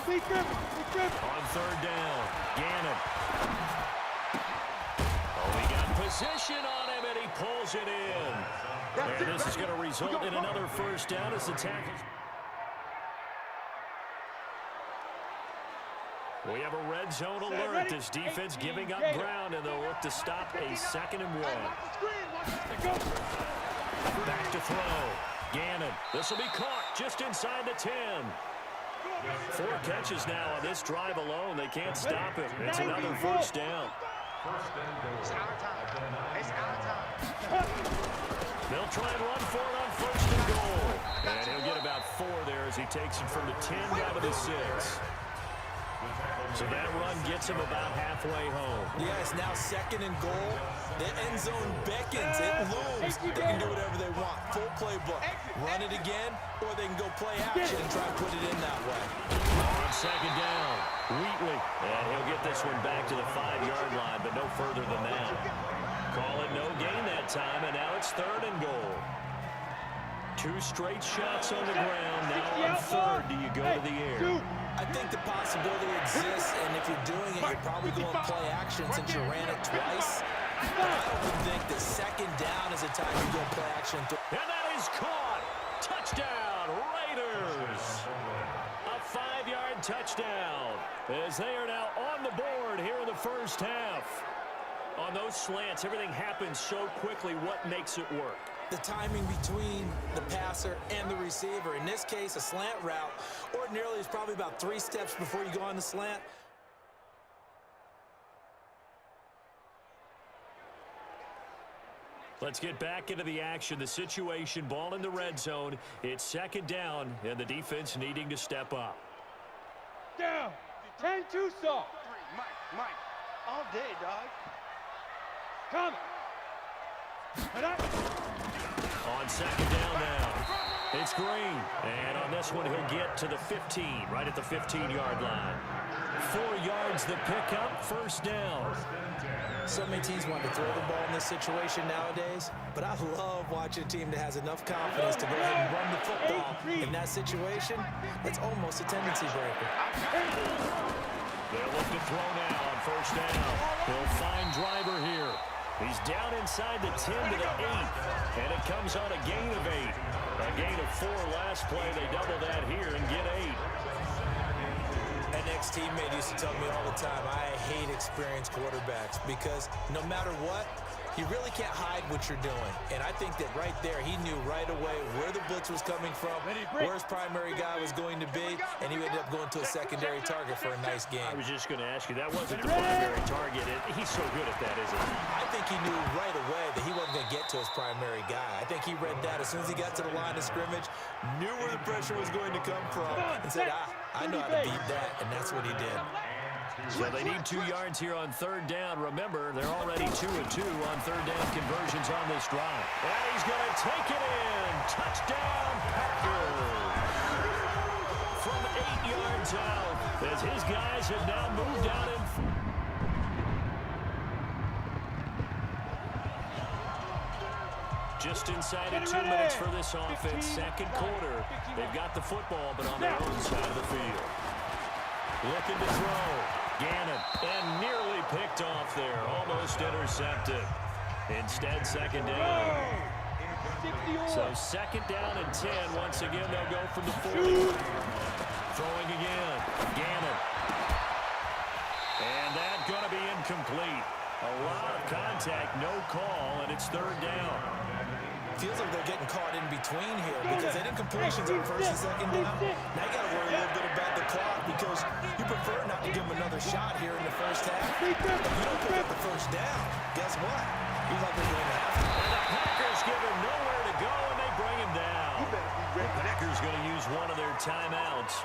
On 3rd down, Gannon. Oh, he got position on him, and he pulls it in. And this is going to result in another 1st down as the tackle. We have a red zone alert. This defense giving up ground, and they'll look to stop a 2nd and 1. Back to throw. Gannon. This will be caught just inside the 10. 4 catches now on this drive alone. They can't stop him. It's another 1st down. It's our time. It's our time. They'll try and run for it on 1st and goal. And he'll get about 4 there as he takes it from the 10 down to the 6. So that run gets him about halfway home. Yeah, it's now 2nd and goal. The end zone beckons. It looms. They can do whatever they want. Full playbook. Run it again, or they can go play action and try and put it in that way. On 2nd down, Wheatley. And he'll get this one back to the 5-yard line, but no further than that. Call it no gain that time, and now it's 3rd and goal. 2 straight shots on the ground. Now on 3rd, do you go to the air? I think the possibility exists, and if you're doing it, you're probably going to play action since you ran it twice. But I don't think that 2nd down is a time you go play action. And that is caught. Touchdown, Raiders. A 5-yard touchdown as they are now on the board here in the 1st half. On those slants, everything happens so quickly. What makes it work? The timing between the passer and the receiver. In this case, a slant route ordinarily is probably about 3 steps before you go on the slant. Let's get back into the action. The situation, ball in the red zone. It's 2nd down, and the defense needing to step up. Down. 10-2 soft. Mike. All day, dog. Come. On 2nd down now, it's Green. And on this one, he'll get to the 15, right at the 15-yard line. 4 yards the pickup, first down. So many teams want to throw the ball in this situation nowadays, but I love watching a team that has enough confidence to go ahead and run the football in that situation. That's almost a tendency breaker. They'll look to throw now on first down. They'll find Driver here. He's down inside the 10 to the 8, and it comes on a gain of 8. A gain of 4 last play. They double that here and get 8. An ex-teammate used to tell me all the time, I hate experienced quarterbacks because no matter what, you really can't hide what you're doing. And I think that right there, he knew right away where the blitz was coming from, where his primary guy was going to be, and he ended up going to a secondary target for a nice game. I was just going to ask you, that wasn't the primary target. He's so good at that, isn't he? I think he knew right away that he wasn't going to get to his primary guy. I think he read that as soon as he got to the line of scrimmage, knew where the pressure was going to come from, and said, I know how to beat that, and that's what he did. So they need 2 yards here on third down. Remember, they're already 2 of 2 on third down conversions on this drive. And he's going to take it in. Touchdown, Packers. From 8 yards out, as his guys have now moved out in. Just inside of 2 minutes for this offense. Second quarter. They've got the football, but on their own side of the field. Looking to throw. Gannon, and nearly picked off there. Almost intercepted. Instead, second down. So second down and 10. Once again, they'll go from the 40. Throwing again. Gannon. And that's going to be incomplete. A lot of contact, no call, and it's third down. Feels like they're getting caught in between here because they didn't completions on first and second down. Now you got to worry a little bit about the clock because you prefer not to give them another shot here in the first half. If you don't pick up the first down, guess what? You're likely going to have to. And the Packers give him nowhere to go, and they bring him down. The Packers going to use one of their timeouts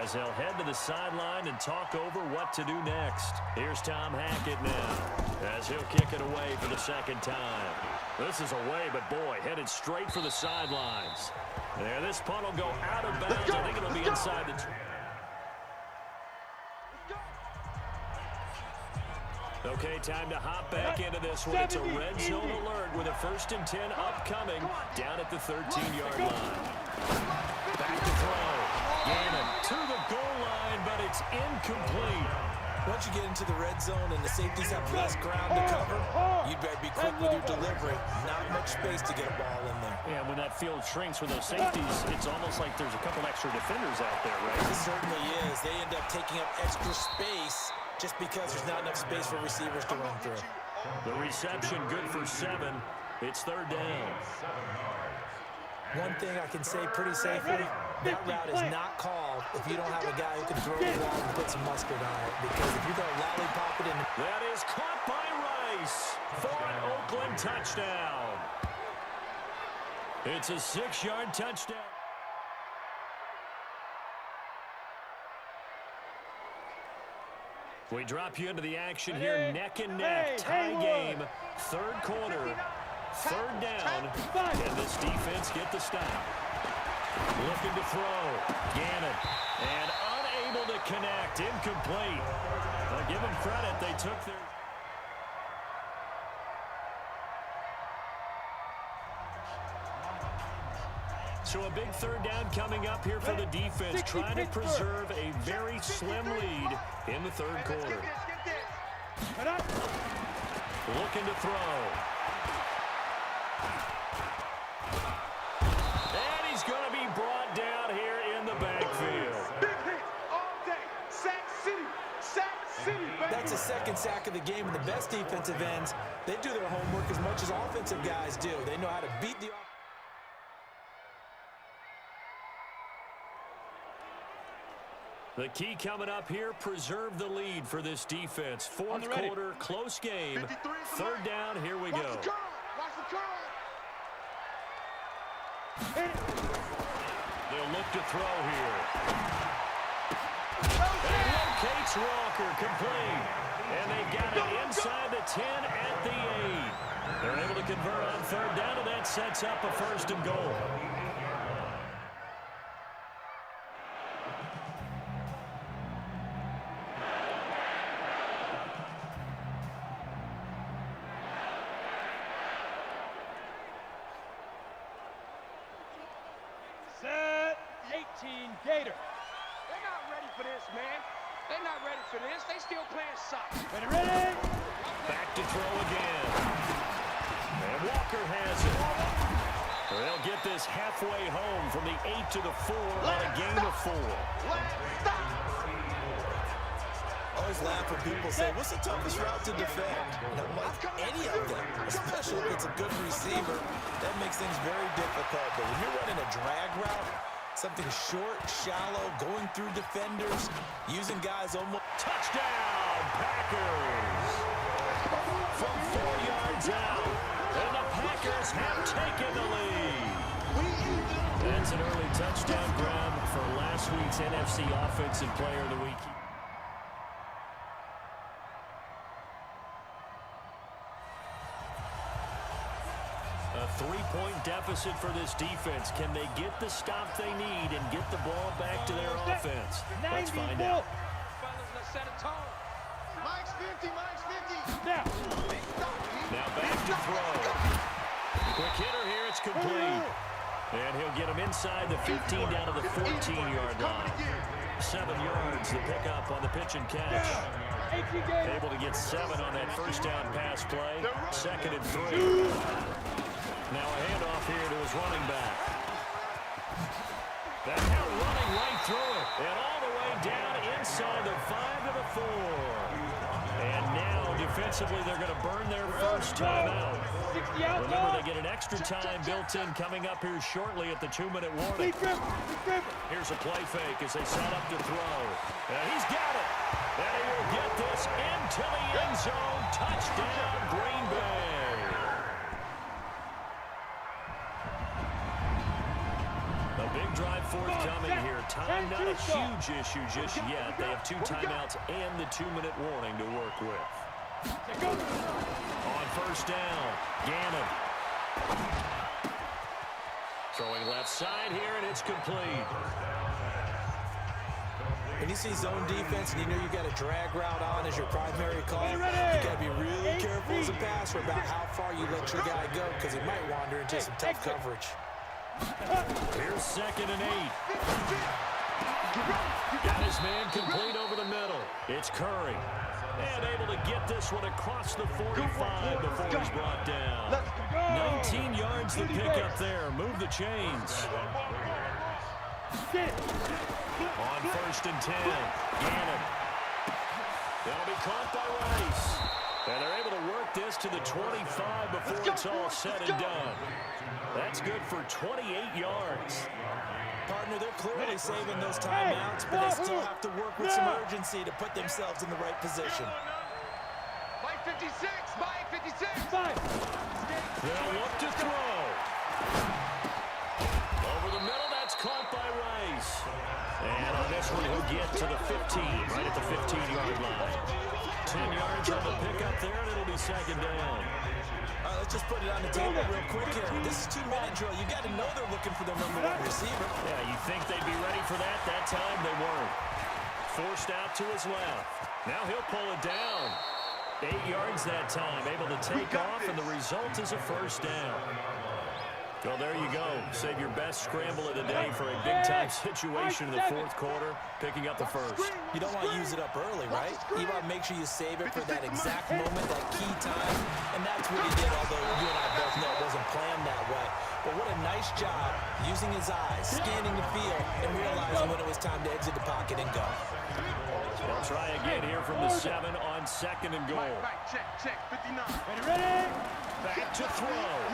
as they'll head to the sideline and talk over what to do next. Here's Tom Hackett now as he'll kick it away for the second time. This is away, but boy, headed straight for the sidelines. There, this punt will go out of bounds. I think it'll be inside the... Okay, time to hop back into this one. It's a red zone alert with a 1st and 10 upcoming down at the 13-yard line. Back to throw. Gannon to the goal line, but it's incomplete. Once you get into the red zone and the safeties have less ground to cover, you'd better be quick with your delivery. Not much space to get a ball in there. Yeah, when that field shrinks with those safeties, it's almost like there's a couple extra defenders out there, right? It certainly is. They end up taking up extra space just because there's not enough space for receivers to run through. The reception good for 7. It's third down. One thing I can say pretty safely, that route is not called if you don't have a guy who can throw the ball and put some mustard on it. Because if you're going to lollipop it in... That is caught by Rice for an Oakland touchdown. It's a 6-yard touchdown. We drop you into the action here, neck and neck, tie game, third quarter, third down. Can this defense get the stop? Looking to throw, Gannon, and unable to connect, incomplete. I'll give them credit, they took their... So a big third down coming up here for the defense, trying to preserve a very slim lead in the third quarter. Looking to throw. And he's going to be brought down here in the backfield. Big hit all day. Sack City. Sack City, baby. That's a second sack of the game, and the best defensive ends, they do their homework as much as offensive guys do. They know how to beat the offense. The key coming up here, preserve the lead for this defense. Fourth quarter, close game. Third down, here we go. Watch the curl. They'll look to throw here. And locates Walker, complete. And they've got it inside the 10 at the 8. They're able to convert on third down, and that sets up a 1st and goal. Tater. They're not ready for this, man. They're not ready for this. They still playing soccer. Ready? Back to throw again. And Walker has it. They'll get this halfway home from the 8 to the 4 on a gain of 4. I always laugh when people say, what's the toughest route to defend? And I'm like, any of them, especially if it's a good receiver. That makes things very difficult. But when you're running a drag route, something short, shallow, going through defenders, using guys almost... Touchdown, Packers! From 4 yards out, and the Packers have taken the lead. That's an early touchdown grab for last week's NFC Offensive Player of the Week. A 3-point deficit for this defense. Can they get the stop they need and get the ball back to their offense? Let's find out. Fellas, let's set a tone. Mike's 50, Mike's 50. Now. Now back to throw. Quick hitter here, it's complete. And he'll get him inside the 15 down to the 14-yard line. 7 yards, the pickup on the pitch and catch. Able to get 7 on that first down pass play. 2nd and 3. Now a handoff here to his running back. That now running right through it. And all the way down inside the 5 to the 4. And now defensively they're going to burn their first timeout. Remember, they get an extra time built in coming up here shortly at the 2-minute warning. Here's a play fake as they set up to throw. And he's got it. And he will get this into the end zone. Touchdown, Green Bay. A big drive forthcoming here. Time not a huge issue just yet. They have 2 timeouts and the 2-minute warning to work with. On first down, Gannon. Throwing left side here, and it's complete. When you see zone defense and you know you got a drag route on as your primary call, you got to be really careful as a passer about how far you let your guy go because he might wander into some tough coverage. Here's 2nd and 8. Got his man complete over the middle. It's Curry. And able to get this one across the 45 before he's brought down. 19 yards to pick up there. Move the chains. On 1st and 10. Gannon. They'll be caught by Rice. And they're able to work this to the 25 before it's all said and done. That's good for 28 yards. Partner, they're clearly saving those timeouts, but they still have to work with some urgency to put themselves in the right position. Mike 56, Mike 56. They'll look to throw. Over the middle, that's caught by Rice. And on this one, he'll get to the 15, right at the 15-yard line. 10 yards on the pickup there, and it'll be 2nd down. Let's just put it on the table real quick here. This is 2-minute drill. You got to know they're looking for their #1 receiver. Yeah, you think they'd be ready for that? That time they weren't. Forced out to his left. Now he'll pull it down. 8 yards that time. Able to take off, and the result is a first down. Well, there you go. Save your best scramble of the day for a big-time situation in the 4th quarter, picking up the first. You don't want to use it up early, right? You want to make sure you save it for that exact moment, that key time. And that's what he did, although you and I both know it wasn't planned that way. But what a nice job using his eyes, scanning the field, and realizing when it was time to exit the pocket and go. They'll try again here from the 7 on 2nd and goal. Check, 59. Ready? Back to throw.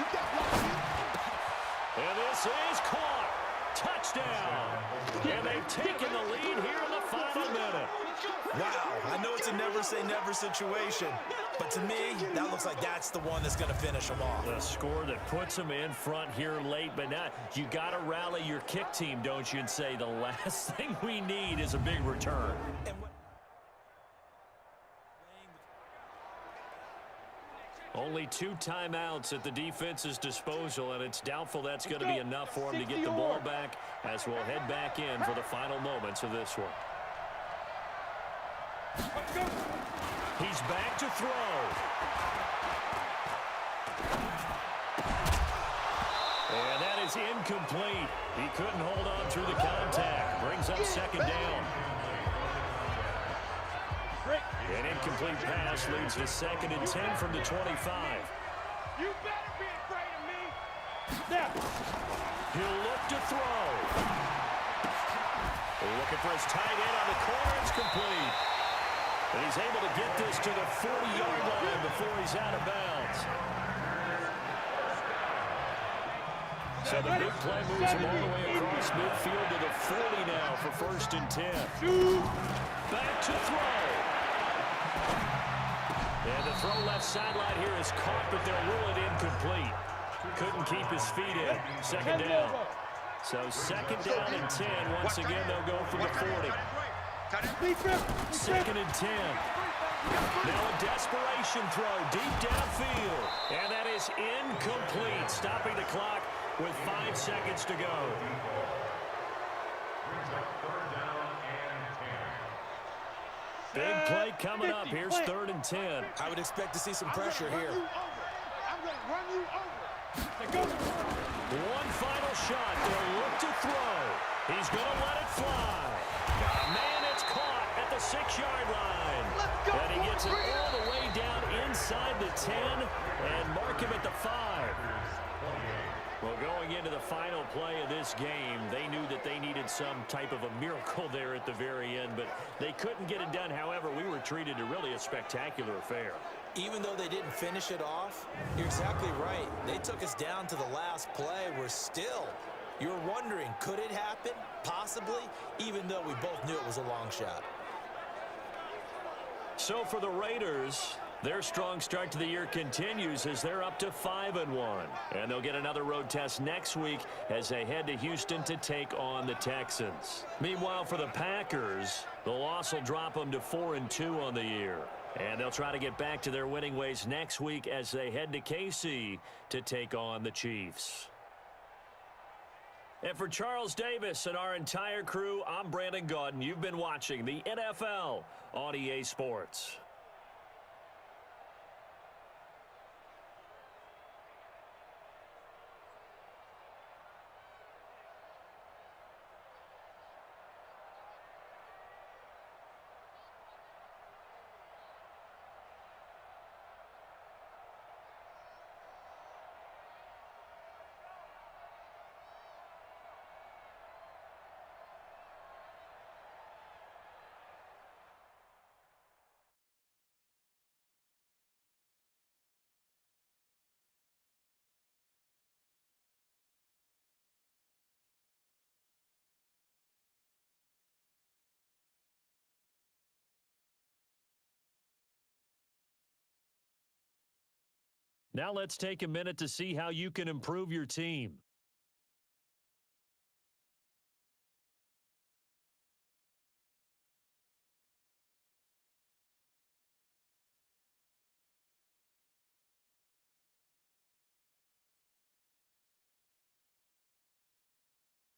And this is caught. Touchdown. And they've taken the lead here in the final minute. Wow, I know it's a never-say-never situation, but to me, that looks like that's the one that's going to finish them off. The score that puts them in front here late, but not. You got to rally your kick team, don't you, and say the last thing we need is a big return. Only 2 timeouts at the defense's disposal, and it's doubtful that's going to be enough for him to get the ball back as we'll head back in for the final moments of this one. He's back to throw. And that is incomplete. He couldn't hold on through the contact. Brings up second down. An incomplete pass leads to 2nd and 10 from the 25. You better be afraid of me. Now. He'll look to throw. Looking for his tight end on the corner. It's complete. And he's able to get this to the 40-yard line before he's out of bounds. So the big play moves him all the way across midfield to the 40 now for 1st and 10. Back to throw. And the throw left sideline here is caught, but they'll rule it incomplete. Couldn't keep his feet in. 2nd down. So 2nd down and 10. Once again, they'll go from the 40. 2nd and 10. Now a desperation throw deep downfield. And that is incomplete. Stopping the clock with 5 seconds to go. Big play coming up. Here's 3rd and 10. I would expect to see some pressure here. I'm going to run you over. One final shot. They'll look to throw. He's going to let it fly. Man, it's caught at the 6-yard line. And he gets it all the way down inside the 10 and mark him at the 5. Well, going into the final play of this game, they knew that they needed some type of a miracle there at the very end, but they couldn't get it done. However, we were treated to really a spectacular affair. Even though they didn't finish it off, you're exactly right. They took us down to the last play. We're still, you're wondering, could it happen? Possibly, even though we both knew it was a long shot. So for the Raiders, their strong start to the year continues as they're up to 5-1. And they'll get another road test next week as they head to Houston to take on the Texans. Meanwhile, for the Packers, the loss will drop them to 4-2 on the year. And they'll try to get back to their winning ways next week as they head to KC to take on the Chiefs. And for Charles Davis and our entire crew, I'm Brandon Gaudin. You've been watching the NFL on EA Sports. Now let's take a minute to see how you can improve your team.